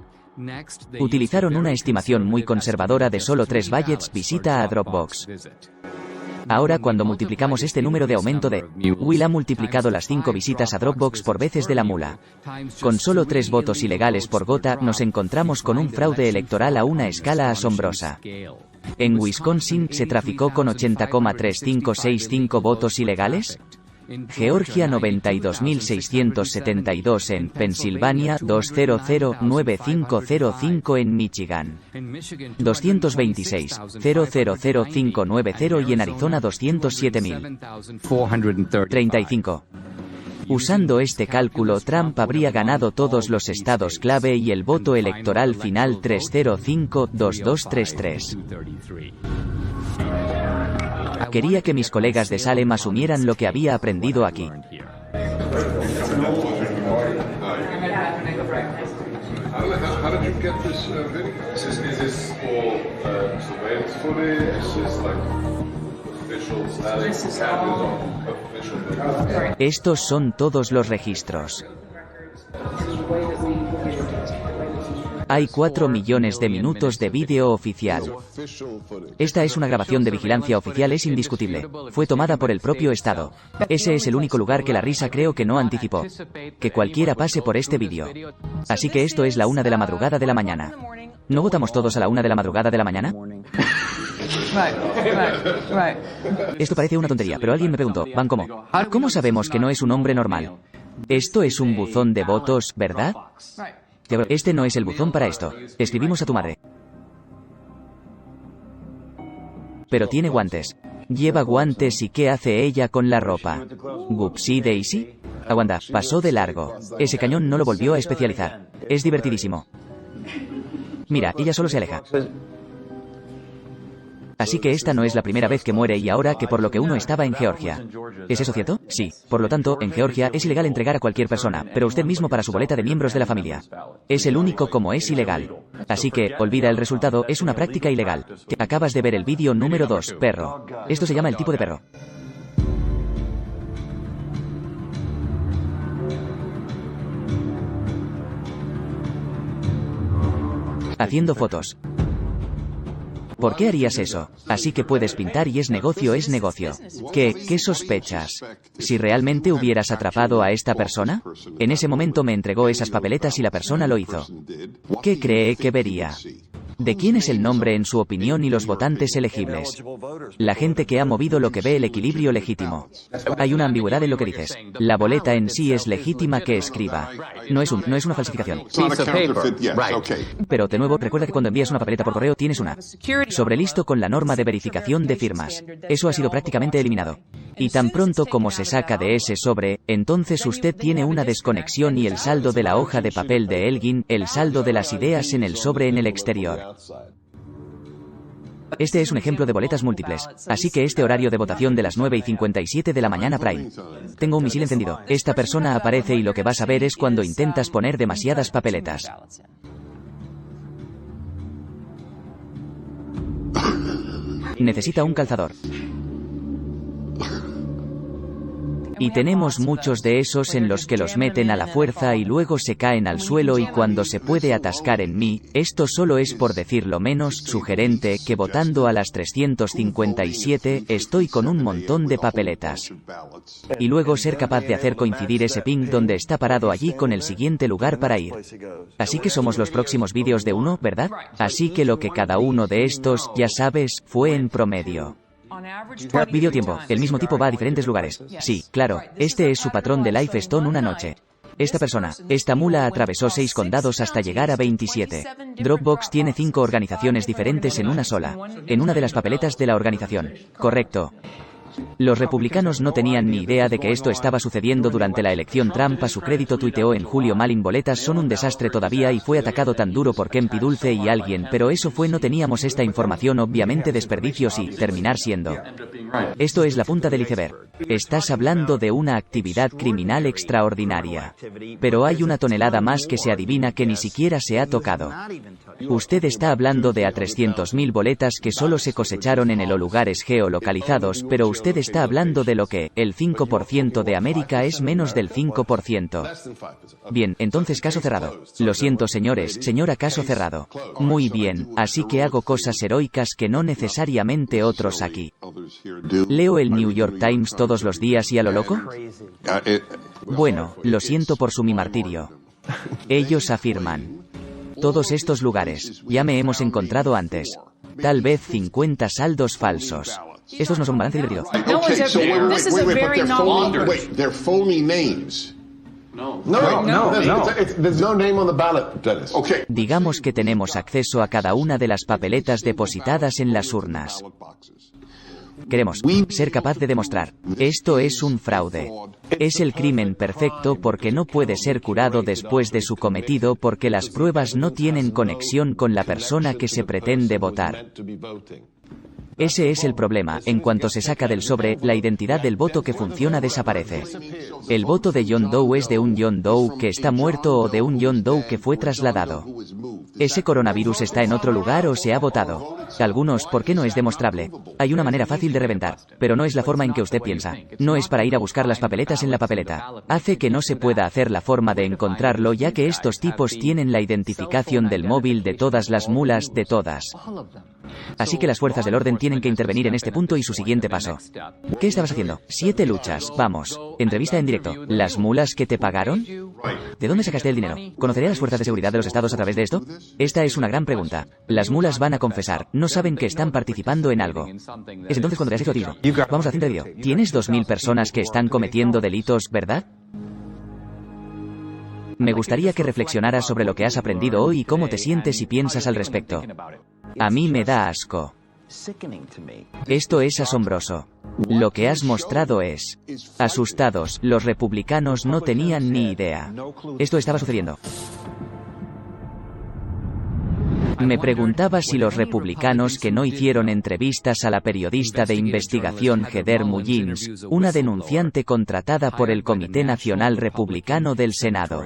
Utilizaron una estimación muy conservadora de solo 3 budgets visita a Dropbox. Ahora, cuando multiplicamos este número de aumento de Will ha multiplicado las 5 visitas a Dropbox por veces de la mula. Con solo 3 votos ilegales por gota, nos encontramos con un fraude electoral a una escala asombrosa. En Wisconsin, ¿se traficó con 80,3565 votos ilegales? Georgia, 92.672 en Pensilvania, 200,9505 en Michigan, 226,000590 y en Arizona 207.435. Usando este cálculo, Trump habría ganado todos los estados clave y el voto electoral final 305-2233. Quería que mis colegas de Salem asumieran lo que había aprendido aquí. Estos son todos los registros. Hay 4 millones de minutos de vídeo oficial. Esta es una grabación de vigilancia oficial, es indiscutible. Fue tomada por el propio Estado. Ese es el único lugar que la risa creo que no anticipó. Que cualquiera pase por este vídeo. Así que esto es la 1 de la madrugada de la mañana. ¿No votamos todos a la 1 de la madrugada de la mañana? Esto parece una tontería, pero alguien me preguntó, ¿van cómo? ¿Cómo sabemos que no es un hombre normal? Esto es un buzón de votos, ¿verdad? Este no es el buzón para esto. Escribimos a tu madre. Pero tiene guantes. Lleva guantes, ¿y qué hace ella con la ropa? ¿Gupsy Daisy? Aguanta, pasó de largo. Ese cañón no lo volvió a especializar. Es divertidísimo. Mira, ella solo se aleja. Así que esta no es la primera vez que muere y ahora que por lo que uno estaba en Georgia. ¿Es eso cierto? Sí. Por lo tanto, en Georgia es ilegal entregar a cualquier persona, pero usted mismo para su boleta de miembros de la familia. Es el único como es ilegal. Así que, olvida el resultado, es una práctica ilegal. Acabas de ver el vídeo número 2, perro. Esto se llama el tipo de perro. Haciendo fotos. ¿Por qué harías eso? Así que puedes pintar y es negocio, es negocio. ¿Qué sospechas? ¿Si realmente hubieras atrapado a esta persona? En ese momento me entregó esas papeletas y la persona lo hizo. ¿Qué cree que vería? ¿De quién es el nombre en su opinión y los votantes elegibles? La gente que ha movido lo que ve el equilibrio legítimo. Hay una ambigüedad en lo que dices. La boleta en sí es legítima que escriba. No es una falsificación. Pero de nuevo, recuerda que cuando envías una papeleta por correo tienes una sobrelisto con la norma de verificación de firmas. Eso ha sido prácticamente eliminado. Y tan pronto como se saca de ese sobre, entonces usted tiene una desconexión y el saldo de la hoja de papel de Elgin, el saldo de las ideas en el sobre en el exterior. Este es un ejemplo de boletas múltiples, así que este horario de votación de las 9:57 de la mañana prime. Tengo un misil encendido. Esta persona aparece y lo que vas a ver es cuando intentas poner demasiadas papeletas. Necesita un calzador. Y tenemos muchos de esos en los que los meten a la fuerza y luego se caen al suelo y cuando se puede atascar en mí, esto solo es por decirlo menos sugerente que votando a las 357 estoy con un montón de papeletas. Y luego ser capaz de hacer coincidir ese ping donde está parado allí con el siguiente lugar para ir. Así que somos los próximos vídeos de uno, ¿verdad? Así que lo que cada uno de estos, ya sabes, fue en promedio. Vídeo tiempo. El mismo tipo va a diferentes lugares. Sí, claro. Este es su patrón de Life Stone una noche. Esta mula atravesó 6 condados hasta llegar a 27. Dropbox tiene 5 organizaciones diferentes en una sola. En una de las papeletas de la organización. Correcto. Los republicanos no tenían ni idea de que esto estaba sucediendo durante la elección. Trump a su crédito tuiteó en julio: Malin boletas son un desastre todavía y fue atacado tan duro por Kempi Dulce y alguien, pero eso fue no teníamos esta información, obviamente desperdicios y terminar siendo. Esto es la punta del iceberg. Estás hablando de una actividad criminal extraordinaria. Pero hay una tonelada más que se adivina que ni siquiera se ha tocado. Usted está hablando de a 300.000 boletas que solo se cosecharon en lugares geolocalizados, pero usted está hablando de lo que, el 5% de América es menos del 5%. Bien, entonces caso cerrado. Lo siento señores, señora, caso cerrado. Muy bien, así que hago cosas heroicas que no necesariamente otros aquí. ¿Leo el New York Times todos los días y a lo loco? Bueno, lo siento por su mi martirio. Ellos afirman. Todos estos lugares, ya me hemos encontrado antes. Tal vez 50 saldos falsos. Estos no son un balance divertido. Digamos que tenemos acceso a cada una de las papeletas depositadas en las urnas. Queremos ser capaz de demostrar. Esto es un fraude. Es el crimen perfecto porque no puede ser curado después de su cometido porque las pruebas no tienen conexión con la persona que se pretende votar. Ese es el problema. En cuanto se saca del sobre, la identidad del voto que funciona desaparece. El voto de John Doe es de un John Doe que está muerto o de un John Doe que fue trasladado. ¿Ese coronavirus está en otro lugar o se ha votado? Algunos, ¿por qué no es demostrable? Hay una manera fácil de reventar, pero no es la forma en que usted piensa. No es para ir a buscar las papeletas en la papeleta. Hace que no se pueda hacer la forma de encontrarlo ya que estos tipos tienen la identificación del móvil de todas las mulas, de todas. Así que las fuerzas del orden tienen que intervenir en este punto y su siguiente paso. ¿Qué estabas haciendo? 7 luchas, vamos. Entrevista en directo. ¿Las mulas que te pagaron? ¿De dónde sacaste el dinero? ¿Conoceré a las fuerzas de seguridad de los estados a través de esto? Esta es una gran pregunta. Las mulas van a confesar, no saben que están participando en algo. Es entonces cuando te has hecho a ti mismo. Vamos a la cinta de vídeo. Tienes 2000 personas que están cometiendo delitos, ¿verdad? Me gustaría que reflexionaras sobre lo que has aprendido hoy y cómo te sientes y piensas al respecto. A mí me da asco. Esto es asombroso. Lo que has mostrado es... Asustados, los republicanos no tenían ni idea. Esto estaba sucediendo. Me preguntaba si los republicanos que no hicieron entrevistas a la periodista de investigación Heather Mullins, una denunciante contratada por el Comité Nacional Republicano del Senado.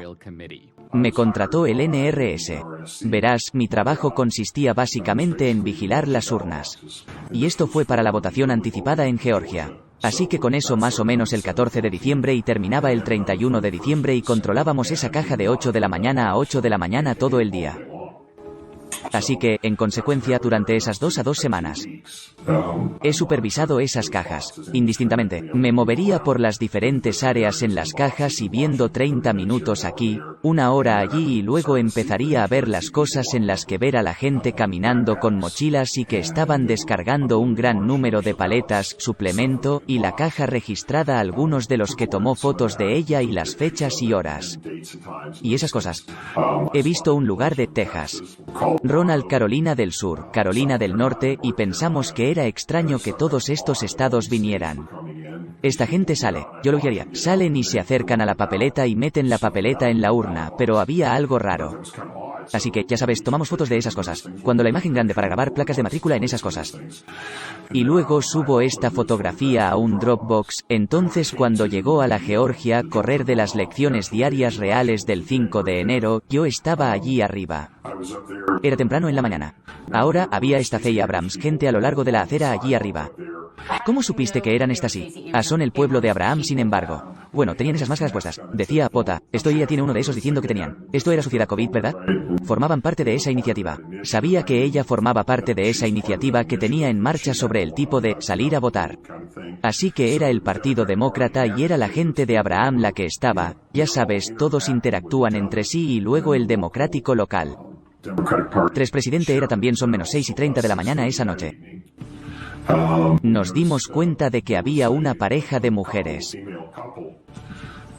Me contrató el NRS. Verás, mi trabajo consistía básicamente en vigilar las urnas. Y esto fue para la votación anticipada en Georgia. Así que con eso más o menos el 14 de diciembre y terminaba el 31 de diciembre y controlábamos esa caja de 8 de la mañana a 8 de la mañana todo el día. Así que, en consecuencia, durante esas 2 a 2 semanas, he supervisado esas cajas, indistintamente. Me movería por las diferentes áreas en las cajas y viendo 30 minutos aquí, 1 hora allí y luego empezaría a ver las cosas en las que ver a la gente caminando con mochilas y que estaban descargando un gran número de paletas, suplemento, y la caja registrada algunos de los que tomó fotos de ella y las fechas y horas. Y esas cosas. He visto un lugar de Texas. Ronald, Carolina del Sur, Carolina del Norte, y pensamos que era extraño que todos estos estados vinieran. Esta gente sale, yo lo haría, salen y se acercan a la papeleta y meten la papeleta en la urna, pero había algo raro. Así que, ya sabes, tomamos fotos de esas cosas. Cuando la imagen grande para grabar placas de matrícula en esas cosas. Y luego subo esta fotografía a un Dropbox, entonces cuando llegó a la Georgia correr de las lecciones diarias reales del 5 de enero, yo estaba allí arriba. Era temprano en la mañana. Ahora, había Stacey Abrams, gente a lo largo de la acera allí arriba. ¿Cómo supiste que eran Stacey? Son el pueblo de Abraham, sin embargo. Bueno, tenían esas máscaras puestas. Decía Pota, esto ella tiene uno de esos diciendo que tenían. Esto era Sociedad COVID, ¿verdad? Formaban parte de esa iniciativa. Sabía que ella formaba parte de esa iniciativa que tenía en marcha sobre el tipo de salir a votar. Así que era el Partido Demócrata y era la gente de Abraham la que estaba, ya sabes, todos interactúan entre sí y luego el democrático local. 3 presidente era también son menos 6:30 de la mañana esa noche. Nos dimos cuenta de que había una pareja de mujeres.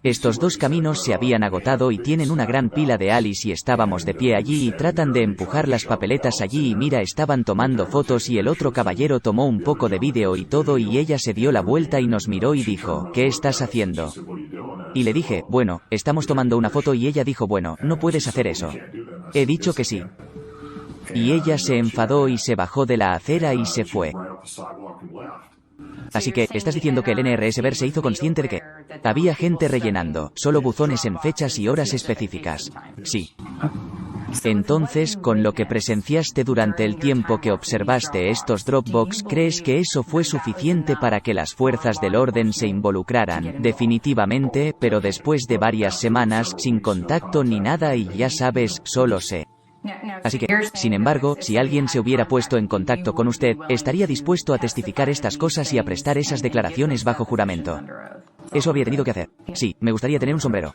Estos 2 caminos se habían agotado y tienen una gran pila de Alice y estábamos de pie allí y tratan de empujar las papeletas allí y mira estaban tomando fotos y el otro caballero tomó un poco de vídeo y todo y ella se dio la vuelta y nos miró y dijo, ¿qué estás haciendo? Y le dije, bueno, estamos tomando una foto y ella dijo, bueno, no puedes hacer eso. He dicho que sí. Y ella se enfadó y se bajó de la acera y se fue. Así que, estás diciendo que el NRS Ver se hizo consciente de que había gente rellenando, solo buzones en fechas y horas específicas. Sí. Entonces, con lo que presenciaste durante el tiempo que observaste estos Dropbox, ¿crees que eso fue suficiente para que las fuerzas del orden se involucraran? Definitivamente, pero después de varias semanas, sin contacto ni nada y ya sabes, solo sé. Así que, sin embargo, si alguien se hubiera puesto en contacto con usted, estaría dispuesto a testificar estas cosas y a prestar esas declaraciones bajo juramento. Eso habría tenido que hacer. Sí, me gustaría tener un sombrero.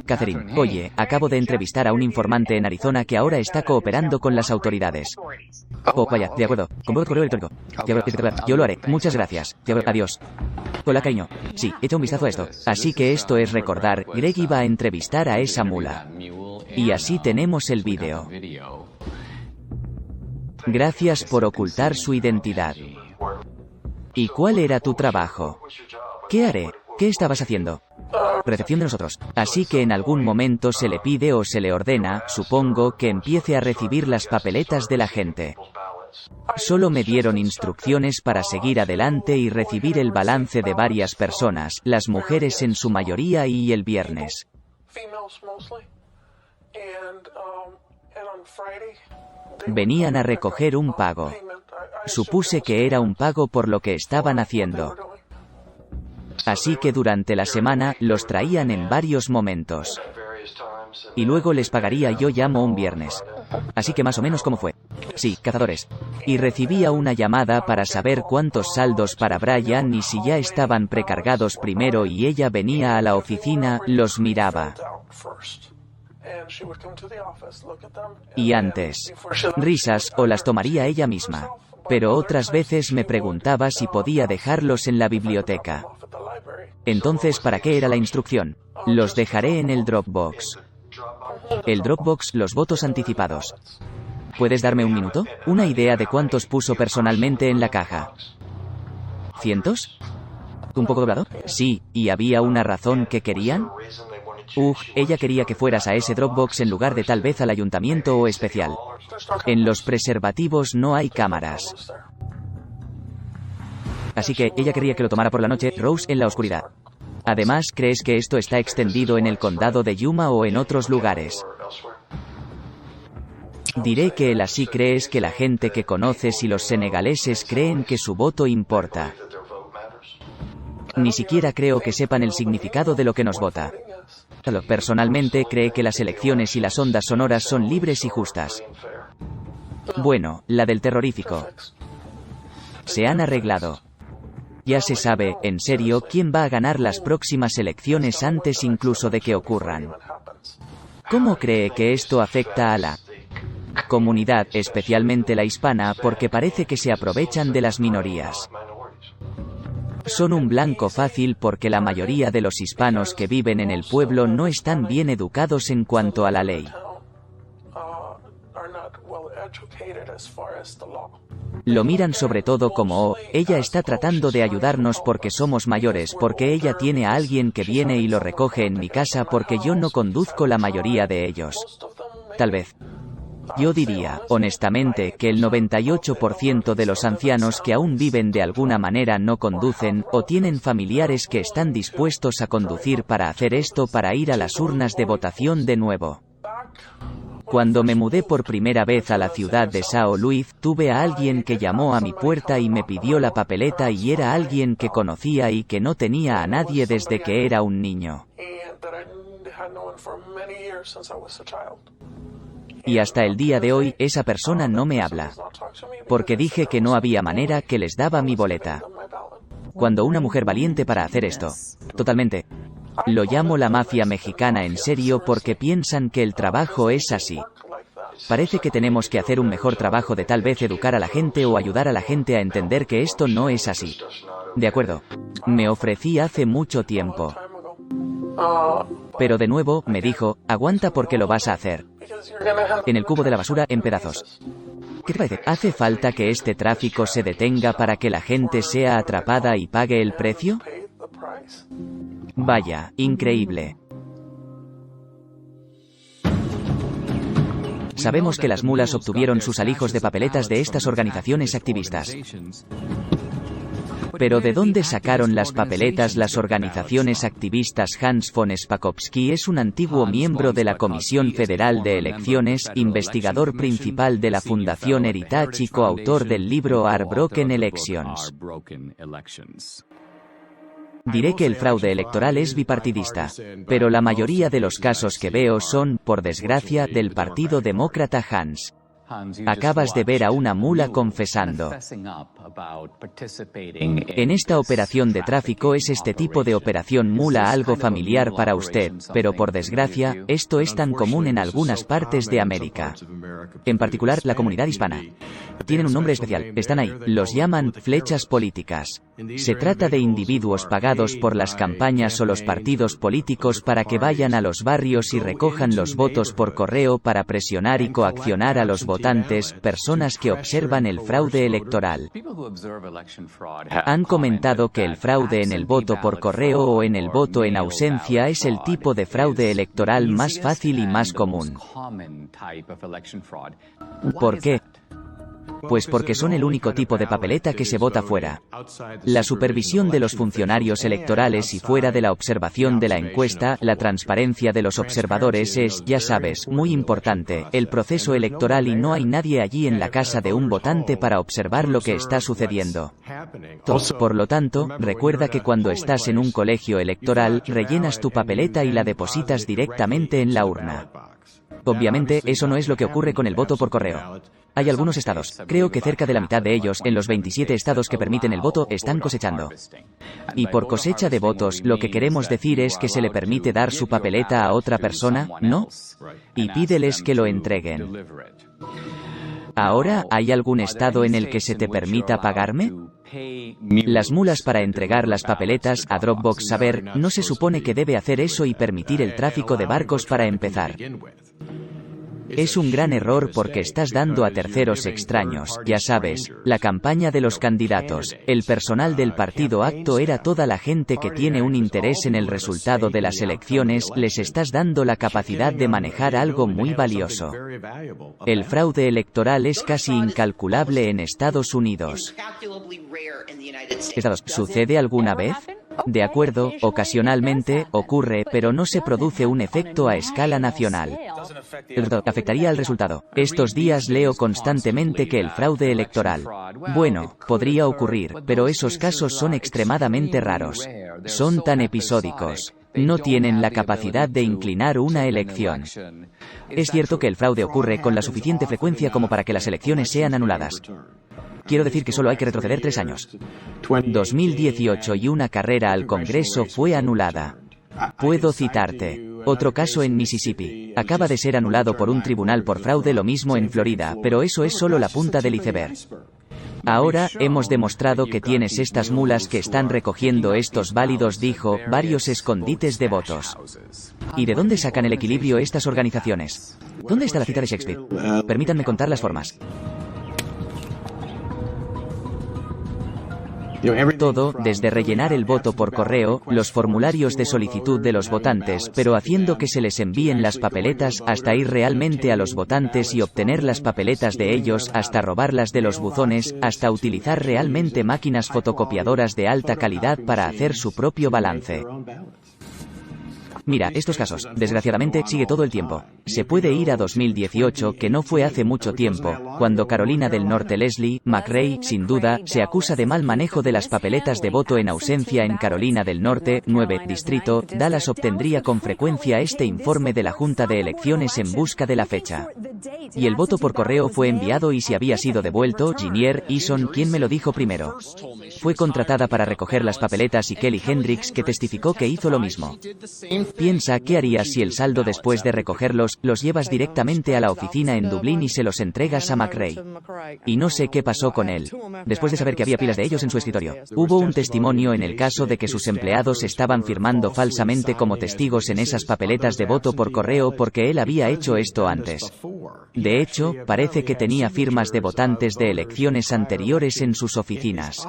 Catherine, oye, acabo de entrevistar a un informante en Arizona que ahora está cooperando con las autoridades. Oh, vaya, de acuerdo. Compro correo electrónico. Yo lo haré. Muchas gracias. Adiós. Hola, cariño. Sí, echa un vistazo a esto. Así que esto es recordar, Greg iba a entrevistar a esa mula. Y así tenemos el vídeo. Gracias por ocultar su identidad. ¿Y cuál era tu trabajo? ¿Qué haré? ¿Qué estabas haciendo? Recepción de nosotros. Así que en algún momento se le pide o se le ordena, supongo, que empiece a recibir las papeletas de la gente. Solo me dieron instrucciones para seguir adelante y recibir el balance de varias personas, las mujeres en su mayoría y el viernes. Venían a recoger un pago. Supuse que era un pago por lo que estaban haciendo. Así que durante la semana, los traían en varios momentos. Y luego les pagaría yo llamo un viernes. Así que más o menos como fue. Sí, cazadores. Y recibía una llamada para saber cuántos saldos para Brian y si ya estaban precargados primero y ella venía a la oficina, los miraba. Y antes. Risas, o las tomaría ella misma. Pero otras veces me preguntaba si podía dejarlos en la biblioteca. Entonces, ¿para qué era la instrucción? Los dejaré en el Dropbox. El Dropbox, los votos anticipados. ¿Puedes darme un minuto? ¿Una idea de cuántos puso personalmente en la caja? ¿Cientos? ¿Un poco doblado? Sí, ¿y había una razón que querían? Ella quería que fueras a ese Dropbox en lugar de tal vez al ayuntamiento o especial. En los preservativos no hay cámaras. Así que, ella quería que lo tomara por la noche, Rose, en la oscuridad. Además, ¿crees que esto está extendido en el condado de Yuma o en otros lugares? Diré que él así crees que la gente que conoces y los senegaleses creen que su voto importa. Ni siquiera creo que sepan el significado de lo que nos vota. Personalmente cree que las elecciones y las ondas sonoras son libres y justas. Bueno, la del terrorífico. Se han arreglado. Ya se sabe, en serio, quién va a ganar las próximas elecciones antes incluso de que ocurran. ¿Cómo cree que esto afecta a la comunidad, especialmente la hispana, porque parece que se aprovechan de las minorías? Son un blanco fácil porque la mayoría de los hispanos que viven en el pueblo no están bien educados en cuanto a la ley. Lo miran sobre todo como, ella está tratando de ayudarnos porque somos mayores, porque ella tiene a alguien que viene y lo recoge en mi casa porque yo no conduzco la mayoría de ellos. Tal vez. Yo diría, honestamente, que el 98% de los ancianos que aún viven de alguna manera no conducen, o tienen familiares que están dispuestos a conducir para hacer esto para ir a las urnas de votación de nuevo. Cuando me mudé por primera vez a la ciudad de São Luís, tuve a alguien que llamó a mi puerta y me pidió la papeleta y era alguien que conocía y que no tenía a nadie desde que era un niño. Y hasta el día de hoy, esa persona no me habla. Porque dije que no había manera que les daba mi boleta. Cuando una mujer valiente para hacer esto. Totalmente. Lo llamo la mafia mexicana en serio porque piensan que el trabajo es así. Parece que tenemos que hacer un mejor trabajo de tal vez educar a la gente o ayudar a la gente a entender que esto no es así. De acuerdo. Me ofrecí hace mucho tiempo. Pero de nuevo, me dijo, aguanta porque lo vas a hacer. En el cubo de la basura, en pedazos. ¿Qué te parece? ¿Hace falta que este tráfico se detenga para que la gente sea atrapada y pague el precio? Vaya, increíble. Sabemos que las mulas obtuvieron sus alijos de papeletas de estas organizaciones activistas. Pero ¿de dónde sacaron las papeletas las organizaciones activistas? Hans von Spakovsky es un antiguo miembro de la Comisión Federal de Elecciones, investigador principal de la Fundación Heritage y coautor del libro Our Broken Elections. Diré que el fraude electoral es bipartidista, pero la mayoría de los casos que veo son, por desgracia, del Partido Demócrata. Hans, acabas de ver a una mula confesando. En esta operación de tráfico es este tipo de operación mula algo familiar para usted, pero por desgracia, esto es tan común en algunas partes de América. En particular, la comunidad hispana. Tienen un nombre especial, están ahí, los llaman flechas políticas. Se trata de individuos pagados por las campañas o los partidos políticos para que vayan a los barrios y recojan los votos por correo para presionar y coaccionar a los votantes, personas que observan el fraude electoral. Han comentado que el fraude en el voto por correo o en el voto en ausencia es el tipo de fraude electoral más fácil y más común. ¿Por qué? Pues porque son el único tipo de papeleta que se vota fuera. La supervisión de los funcionarios electorales y fuera de la observación de la encuesta, la transparencia de los observadores es, ya sabes, muy importante, el proceso electoral y no hay nadie allí en la casa de un votante para observar lo que está sucediendo. Por lo tanto, recuerda que cuando estás en un colegio electoral, rellenas tu papeleta y la depositas directamente en la urna. Obviamente, eso no es lo que ocurre con el voto por correo. Hay algunos estados, creo que cerca de la mitad de ellos, en los 27 estados que permiten el voto, están cosechando. Y por cosecha de votos, lo que queremos decir es que se le permite dar su papeleta a otra persona, ¿no? Y pídeles que lo entreguen. ¿Ahora hay algún estado en el que se te permita pagarme? Las mulas para entregar las papeletas a Dropbox Saber, no se supone que debe hacer eso y permitir el tráfico de barcos para empezar. Es un gran error porque estás dando a terceros extraños, ya sabes, la campaña de los candidatos, el personal del partido acto era toda la gente que tiene un interés en el resultado de las elecciones, les estás dando la capacidad de manejar algo muy valioso. El fraude electoral es casi incalculable en Estados Unidos. ¿Sucede alguna vez? De acuerdo, ocasionalmente, ocurre, pero no se produce un efecto a escala nacional. Afectaría al resultado. Estos días leo constantemente que el fraude electoral. Bueno, podría ocurrir, pero esos casos son extremadamente raros. Son tan episódicos. No tienen la capacidad de inclinar una elección. Es cierto que el fraude ocurre con la suficiente frecuencia como para que las elecciones sean anuladas. Quiero decir que solo hay que retroceder 3 años. 2018 y una carrera al Congreso fue anulada. Puedo citarte. Otro caso en Mississippi. Acaba de ser anulado por un tribunal por fraude, lo mismo en Florida, pero eso es solo la punta del iceberg. Ahora, hemos demostrado que tienes estas mulas que están recogiendo estos válidos, dijo, varios escondites de votos. ¿Y de dónde sacan el equilibrio estas organizaciones? ¿Dónde está la cita de Shakespeare? Permítanme contar las formas. Todo, desde rellenar el voto por correo, los formularios de solicitud de los votantes, pero haciendo que se les envíen las papeletas, hasta ir realmente a los votantes y obtener las papeletas de ellos, hasta robarlas de los buzones, hasta utilizar realmente máquinas fotocopiadoras de alta calidad para hacer su propio balance. Mira, estos casos, desgraciadamente, sigue todo el tiempo. Se puede ir a 2018, que no fue hace mucho tiempo, cuando Carolina del Norte Leslie McRae, sin duda, se acusa de mal manejo de las papeletas de voto en ausencia en Carolina del Norte, 9, Distrito. Dallas obtendría con frecuencia este informe de la Junta de Elecciones en busca de la fecha. Y el voto por correo fue enviado y si había sido devuelto, Ginnier Eason, quien me lo dijo primero. Fue contratada para recoger las papeletas y Kelly Hendricks, que testificó que hizo lo mismo. Piensa, ¿qué harías si el saldo después de recogerlos, los llevas directamente a la oficina en Dublín y se los entregas a McRae? Y no sé qué pasó con él. Después de saber que había pilas de ellos en su escritorio. Hubo un testimonio en el caso de que sus empleados estaban firmando falsamente como testigos en esas papeletas de voto por correo porque él había hecho esto antes. De hecho, parece que tenía firmas de votantes de elecciones anteriores en sus oficinas.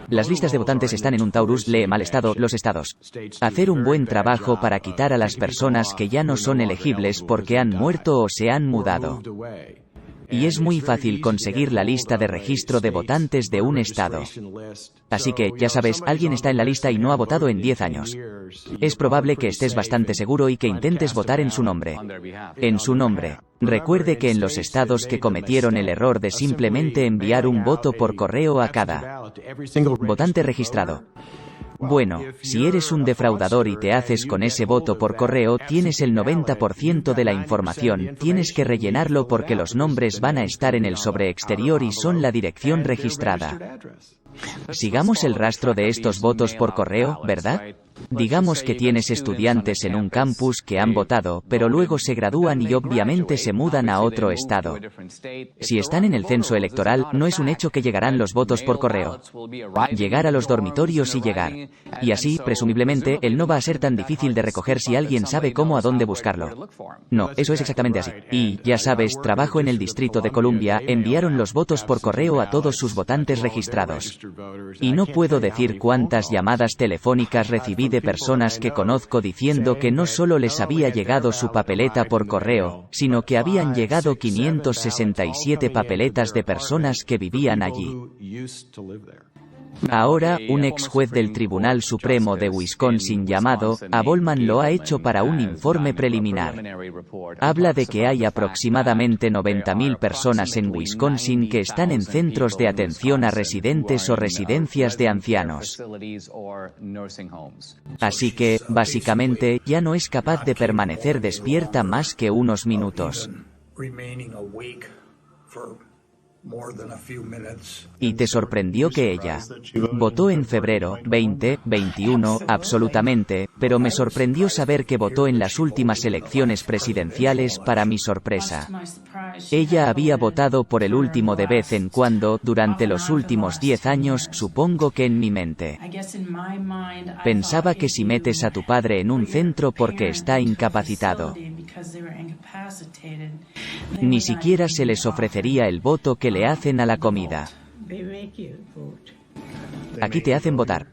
Las listas de votantes están en un Taurus, lee mal estado, los estados. Hacer un buen trabajo para quitar a las personas que ya no son elegibles porque han muerto o se han mudado. Y es muy fácil conseguir la lista de registro de votantes de un estado. Así que, ya sabes, alguien está en la lista y no ha votado en 10 años. Es probable que estés bastante seguro y que intentes votar en su nombre. En su nombre. Recuerde que en los estados que cometieron el error de simplemente enviar un voto por correo a cada votante registrado. Bueno, si eres un defraudador y te haces con ese voto por correo, tienes el 90% de la información, tienes que rellenarlo porque los nombres van a estar en el sobre exterior y son la dirección registrada. Sigamos el rastro de estos votos por correo, ¿verdad? Digamos que tienes estudiantes en un campus que han votado, pero luego se gradúan y obviamente se mudan a otro estado. Si están en el censo electoral, no es un hecho que llegarán los votos por correo. Llegar a los dormitorios y llegar. Y así, presumiblemente, él no va a ser tan difícil de recoger si alguien sabe cómo a dónde buscarlo. No, eso es exactamente así. Y, ya sabes, trabajo en el Distrito de Columbia, enviaron los votos por correo a todos sus votantes registrados. Y no puedo decir cuántas llamadas telefónicas recibí de personas que conozco diciendo que no solo les había llegado su papeleta por correo, sino que habían llegado 567 papeletas de personas que vivían allí. Ahora, un ex juez del Tribunal Supremo de Wisconsin llamado A. Bolman lo ha hecho para un informe preliminar. Habla de que hay aproximadamente 90.000 personas en Wisconsin que están en centros de atención a residentes o residencias de ancianos. Así que, básicamente, ya no es capaz de permanecer despierta más que unos minutos. Y te sorprendió que ella votó en febrero 2021, absolutamente, pero me sorprendió saber que votó en las últimas elecciones presidenciales para mi sorpresa. Ella había votado por el último de vez en cuando durante los últimos 10 años, supongo que en mi mente. Pensaba que si metes a tu padre en un centro porque está incapacitado, ni siquiera se les ofrecería el voto que le hacen a la comida. Aquí te hacen votar.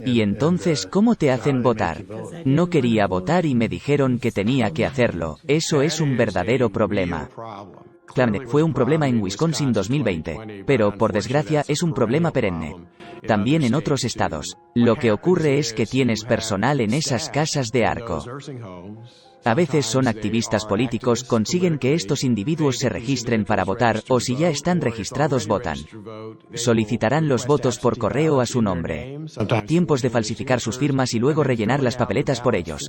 Y entonces, ¿cómo te hacen votar? No quería votar y me dijeron que tenía que hacerlo. Eso es un verdadero problema. Claramente, fue un problema en Wisconsin 2020, pero, por desgracia, es un problema perenne. También en otros estados. Lo que ocurre es que tienes personal en esas casas de Arco. A veces son activistas políticos, consiguen que estos individuos se registren para votar, o si ya están registrados votan. Solicitarán los votos por correo a su nombre. Tiempos de falsificar sus firmas y luego rellenar las papeletas por ellos.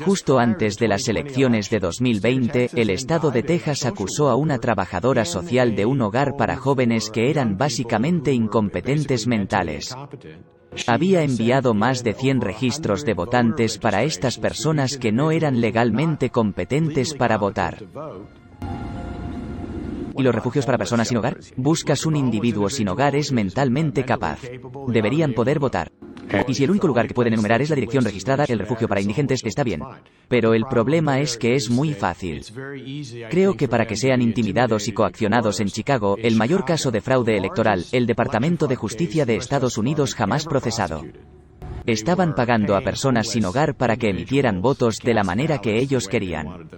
Justo antes de las elecciones de 2020, el estado de Texas acusó a una trabajadora social de un hogar para jóvenes que eran básicamente incompetentes mentales. Había enviado más de 100 registros de votantes para estas personas que no eran legalmente competentes para votar. ¿Y los refugios para personas sin hogar? Buscas un individuo sin hogar es mentalmente capaz. Deberían poder votar. Y si el único lugar que pueden enumerar es la dirección registrada, el refugio para indigentes, está bien. Pero el problema es que es muy fácil. Creo que para que sean intimidados y coaccionados en Chicago, el mayor caso de fraude electoral, el Departamento de Justicia de Estados Unidos jamás procesado. Estaban pagando a personas sin hogar para que emitieran votos de la manera que ellos querían.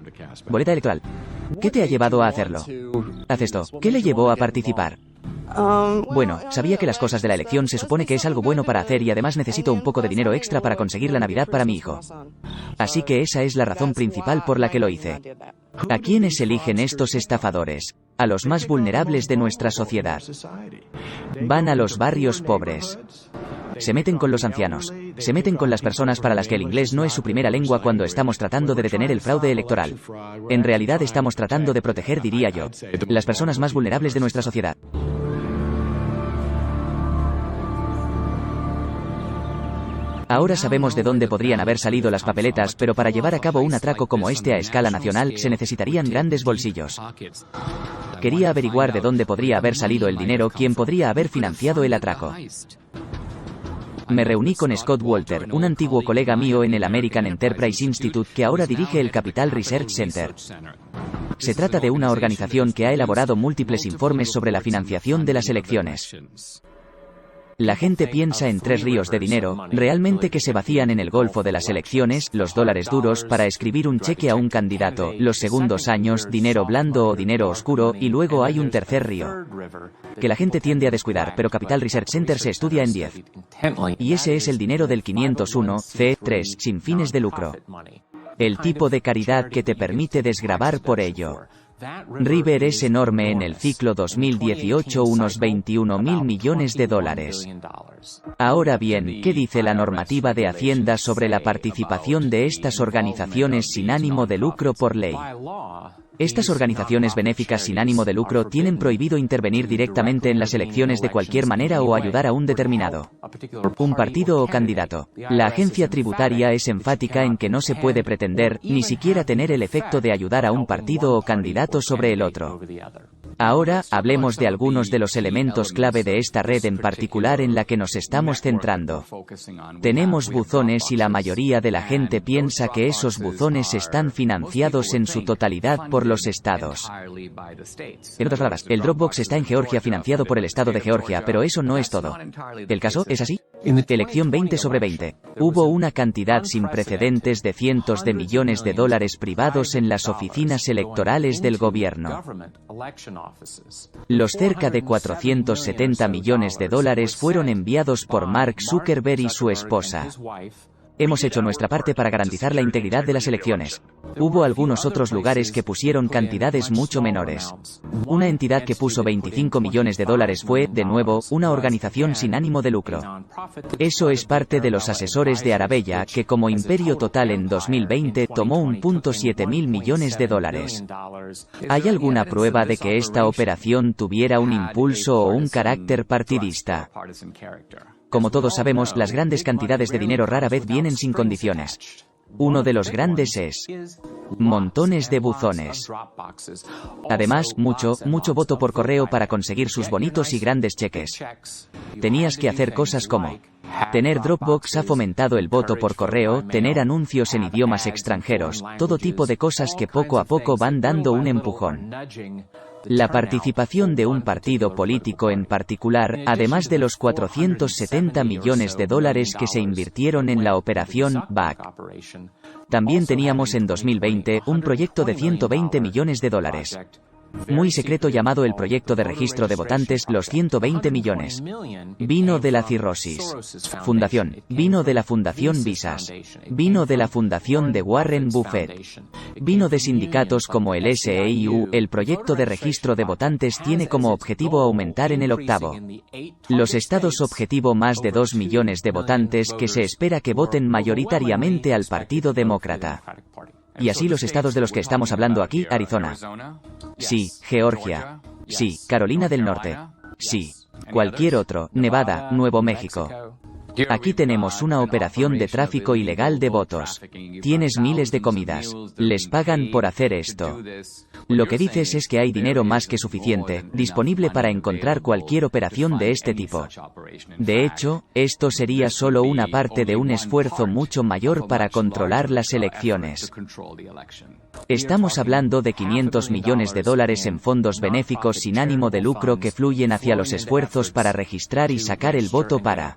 Boleta electoral. ¿Qué te ha llevado a hacerlo? Haz esto. ¿Qué le llevó a participar? Bueno, sabía que las cosas de la elección se supone que es algo bueno para hacer y además necesito un poco de dinero extra para conseguir la Navidad para mi hijo. Así que esa es la razón principal por la que lo hice. ¿A quiénes eligen estos estafadores? A los más vulnerables de nuestra sociedad. Van a los barrios pobres. Se meten con los ancianos. Se meten con las personas para las que el inglés no es su primera lengua cuando estamos tratando de detener el fraude electoral. En realidad estamos tratando de proteger, diría yo, las personas más vulnerables de nuestra sociedad. Ahora sabemos de dónde podrían haber salido las papeletas, pero para llevar a cabo un atraco como este a escala nacional, se necesitarían grandes bolsillos. Quería averiguar de dónde podría haber salido el dinero, quién podría haber financiado el atraco. Me reuní con Scott Walter, un antiguo colega mío en el American Enterprise Institute que ahora dirige el Capital Research Center. Se trata de una organización que ha elaborado múltiples informes sobre la financiación de las elecciones. La gente piensa en 3 ríos de dinero, realmente que se vacían en el golfo de las elecciones, los dólares duros para escribir un cheque a un candidato, los segundos años, dinero blando o dinero oscuro, y luego hay un tercer río que la gente tiende a descuidar, pero Capital Research Center se estudia en 10. Y ese es el dinero del 501(c)(3), sin fines de lucro. El tipo de caridad que te permite desgravar por ello. River es enorme en el ciclo 2018, unos 21.000 millones de dólares. Ahora bien, ¿qué dice la normativa de Hacienda sobre la participación de estas organizaciones sin ánimo de lucro por ley? Estas organizaciones benéficas sin ánimo de lucro tienen prohibido intervenir directamente en las elecciones de cualquier manera o ayudar a un determinado, un partido o candidato. La agencia tributaria es enfática en que no se puede pretender, ni siquiera tener el efecto de ayudar a un partido o candidato sobre el otro. Ahora, hablemos de algunos de los elementos clave de esta red en particular en la que nos estamos centrando. Tenemos buzones y la mayoría de la gente piensa que esos buzones están financiados en su totalidad por los estados. En otras palabras, el Dropbox está en Georgia financiado por el estado de Georgia, pero eso no es todo. ¿El caso es así? Elección 20/20. Hubo una cantidad sin precedentes de cientos de millones de dólares privados en las oficinas electorales del gobierno. Los cerca de 470 millones de dólares fueron enviados por Mark Zuckerberg y su esposa. Hemos hecho nuestra parte para garantizar la integridad de las elecciones. Hubo algunos otros lugares que pusieron cantidades mucho menores. Una entidad que puso 25 millones de dólares fue, de nuevo, una organización sin ánimo de lucro. Eso es parte de los asesores de Arabella, que como imperio total en 2020 tomó 1.7 mil millones de dólares. ¿Hay alguna prueba de que esta operación tuviera un impulso o un carácter partidista? Como todos sabemos, las grandes cantidades de dinero rara vez vienen sin condiciones. Uno de los grandes es Montones de buzones. Además, mucho voto por correo para conseguir sus bonitos y grandes cheques. Tenías que hacer cosas como: tener Dropbox ha fomentado el voto por correo, tener anuncios en idiomas extranjeros, todo tipo de cosas que poco a poco van dando un empujón. La participación de un partido político en particular, además de los $470 millones que se invirtieron en la operación BAC. También teníamos en 2020 un proyecto de $120 millones. Muy secreto llamado el proyecto de registro de votantes, los 120 millones. Vino de la cirrosis. Fundación. Vino de la Fundación Visas. Vino de la fundación de Warren Buffett. Vino de sindicatos como el SEIU. El proyecto de registro de votantes tiene como objetivo aumentar en el octavo. Los estados objetivo más de 2 millones de votantes que se espera que voten mayoritariamente al Partido Demócrata. Y así los estados de los que estamos hablando aquí: Arizona. Sí. Georgia. Sí. Carolina del Norte. Sí. Cualquier otro: Nevada, Nuevo México. Aquí tenemos una operación de tráfico ilegal de votos. Tienes miles de comidas. Les pagan por hacer esto. Lo que dices es que hay dinero más que suficiente, disponible para encontrar cualquier operación de este tipo. De hecho, esto sería solo una parte de un esfuerzo mucho mayor para controlar las elecciones. Estamos hablando de $500 millones en fondos benéficos sin ánimo de lucro que fluyen hacia los esfuerzos para registrar y sacar el voto para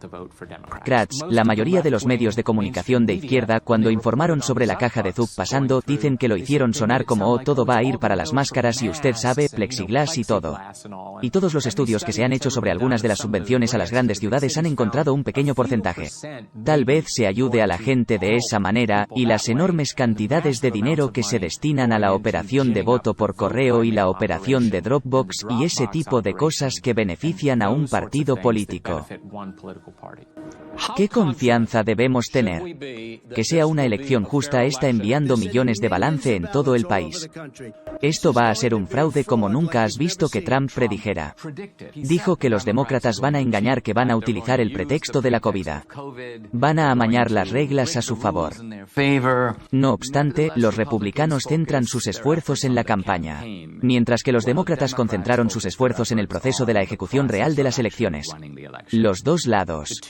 Kratz. La mayoría de los medios de comunicación de izquierda, cuando informaron sobre la caja de Zup pasando, dicen que lo hicieron sonar como: oh, todo va a ir para las máscaras y usted sabe, plexiglas y todo. Y todos los estudios que se han hecho sobre algunas de las subvenciones a las grandes ciudades han encontrado un pequeño porcentaje. Tal vez se ayude a la gente de esa manera, y las enormes cantidades de dinero que se destinan a la operación de voto por correo y la operación de Dropbox y ese tipo de cosas que benefician a un partido político. ¿Qué confianza debemos tener? Que sea una elección justa está enviando millones de balance en todo el país. Esto va a ser un fraude como nunca has visto que Trump predijera. Dijo que los demócratas van a engañar, que van a utilizar el pretexto de la COVID. Van a amañar las reglas a su favor. No obstante, los republicanos centran sus esfuerzos en la campaña, mientras que los demócratas concentraron sus esfuerzos en el proceso de la ejecución real de las elecciones. Los dos lados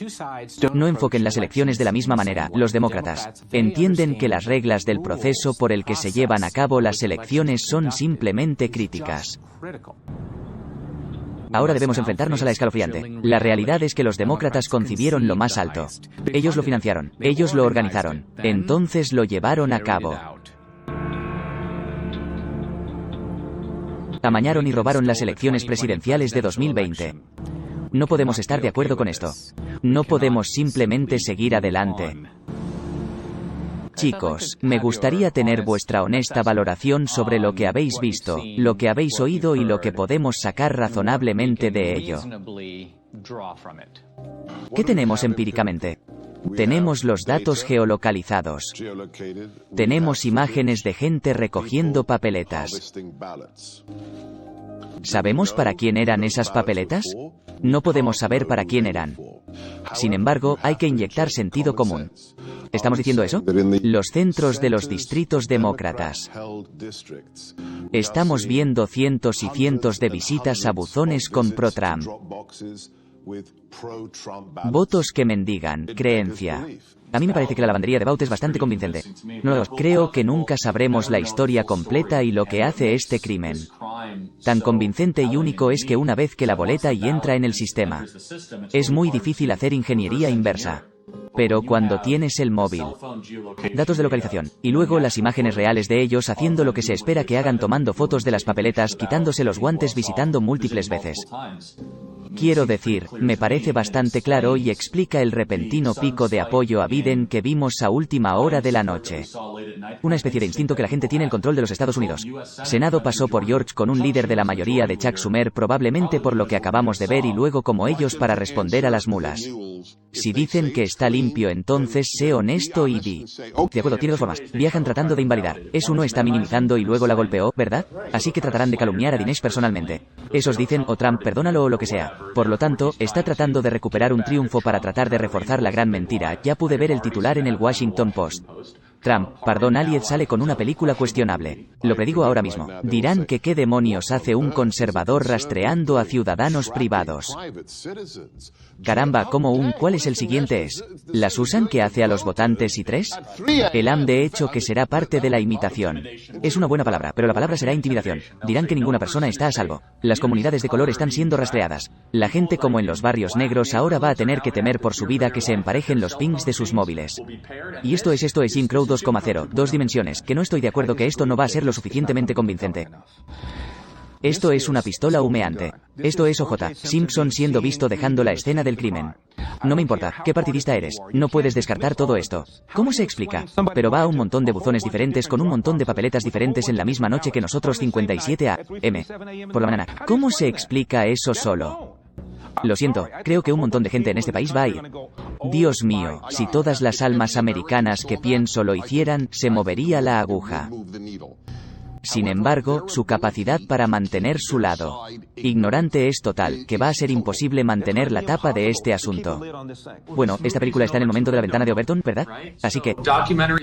no enfoquen las elecciones de la misma manera. Los demócratas entienden que las reglas del proceso por el que se llevan a cabo las elecciones son simplemente críticas. Ahora debemos enfrentarnos a la escalofriante. La realidad es que los demócratas concibieron lo más alto. Ellos lo financiaron, ellos lo organizaron, entonces lo llevaron a cabo. Amañaron y robaron las elecciones presidenciales de 2020. No podemos estar de acuerdo con esto. No podemos simplemente seguir adelante. Chicos, me gustaría tener vuestra honesta valoración sobre lo que habéis visto, lo que habéis oído y lo que podemos sacar razonablemente de ello. ¿Qué tenemos empíricamente? Tenemos los datos geolocalizados. Tenemos imágenes de gente recogiendo papeletas. ¿Sabemos para quién eran esas papeletas? No podemos saber para quién eran. Sin embargo, hay que inyectar sentido común. ¿Estamos diciendo eso? Los centros de los distritos demócratas. Estamos viendo cientos y cientos de visitas a buzones con pro-Trump. Votos que mendigan creencia. A mí me parece que la lavandería de Baut es bastante convincente. No, creo que nunca sabremos la historia completa y lo que hace este crimen. Tan convincente y único es que una vez que la boleta y entra en el sistema, es muy difícil hacer ingeniería inversa. Pero cuando tienes el móvil, datos de localización, y luego las imágenes reales de ellos haciendo lo que se espera que hagan, tomando fotos de las papeletas, quitándose los guantes, visitando múltiples veces. Quiero decir, me parece bastante claro y explica el repentino pico de apoyo a Biden que vimos a última hora de la noche. Una especie de instinto que la gente tiene el control de los Estados Unidos. Senado pasó por George con un líder de la mayoría de Chuck Schumer, probablemente por lo que acabamos de ver, y luego como ellos para responder a las mulas. Si dicen que está limpio, entonces sé honesto y di. De acuerdo, tiene dos formas. Viajan tratando de invalidar. Eso no está minimizando y luego la golpeó, ¿verdad? Así que tratarán de calumniar a Dinesh personalmente. Esos dicen, o Trump, perdónalo o lo que sea. Por lo tanto, está tratando de recuperar un triunfo para tratar de reforzar la gran mentira. Ya pude ver el titular en el Washington Post. Trump, perdón, Aliet sale con una película cuestionable. Lo predigo ahora mismo. Dirán que qué demonios hace un conservador rastreando a ciudadanos privados. Caramba, ¿cuál es el siguiente es? ¿La Susan que hace a los votantes y 3? El AM de hecho que será parte de la imitación. Es una buena palabra, pero la palabra será intimidación. Dirán que ninguna persona está a salvo. Las comunidades de color están siendo rastreadas. La gente como en los barrios negros ahora va a tener que temer por su vida que se emparejen los pings de sus móviles. Y esto es Jim Crow 2,0, 2 dimensiones, que no estoy de acuerdo que esto no va a ser lo suficientemente convincente. Esto es una pistola humeante. Esto es OJ Simpson siendo visto dejando la escena del crimen. No me importa, ¿qué partidista eres? No puedes descartar todo esto. ¿Cómo se explica? Pero va a un montón de buzones diferentes con un montón de papeletas diferentes en la misma noche que nosotros 57 a.m. por la mañana. ¿Cómo se explica eso solo? Lo siento, creo que un montón de gente en este país va a ir. Dios mío, si todas las almas americanas que pienso lo hicieran, se movería la aguja. Sin embargo, su capacidad para mantener su lado ignorante es total, que va a ser imposible mantener la tapa de este asunto. Bueno, esta película está en el momento de La ventana de Overton, ¿verdad? Así que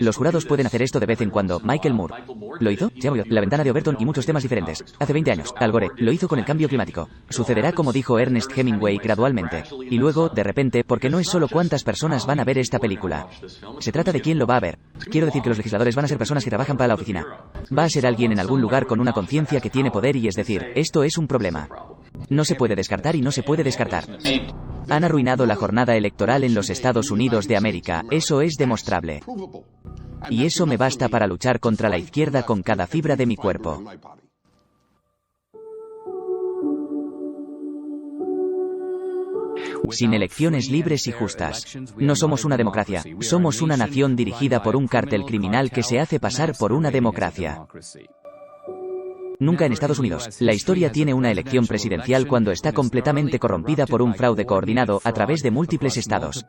los jurados pueden hacer esto de vez en cuando. Michael Moore lo hizo, La ventana de Overton y muchos temas diferentes. Hace 20 años, Al Gore lo hizo con el cambio climático. Sucederá como dijo Ernest Hemingway gradualmente. Y luego, de repente, porque no es solo cuántas personas van a ver esta película. Se trata de quién lo va a ver. Quiero decir que los legisladores van a ser personas que trabajan para la oficina. Va a ser alguien en algún lugar con una conciencia que tiene poder y es decir, esto es un problema. No se puede descartar y no se puede descartar. Han arruinado la jornada electoral en los Estados Unidos de América, eso es demostrable. Y eso me basta para luchar contra la izquierda con cada fibra de mi cuerpo. Sin elecciones libres y justas. No somos una democracia, somos una nación dirigida por un cártel criminal que se hace pasar por una democracia. Nunca en Estados Unidos, la historia tiene una elección presidencial cuando está completamente corrompida por un fraude coordinado a través de múltiples estados.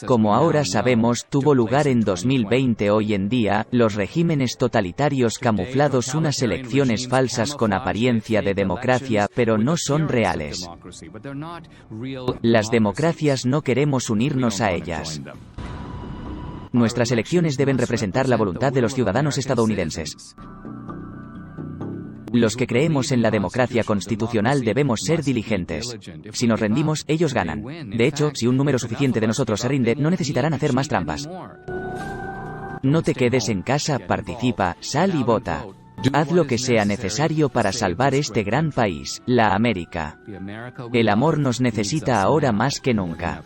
Como ahora sabemos, tuvo lugar en 2020. Hoy en día, los regímenes totalitarios camuflados unas elecciones falsas con apariencia de democracia, pero no son reales. Las democracias no queremos unirnos a ellas. Nuestras elecciones deben representar la voluntad de los ciudadanos estadounidenses. Los que creemos en la democracia constitucional debemos ser diligentes. Si nos rendimos, ellos ganan. De hecho, si un número suficiente de nosotros se rinde, no necesitarán hacer más trampas. No te quedes en casa, participa, sal y vota. Haz lo que sea necesario para salvar este gran país, la América. El amor nos necesita ahora más que nunca.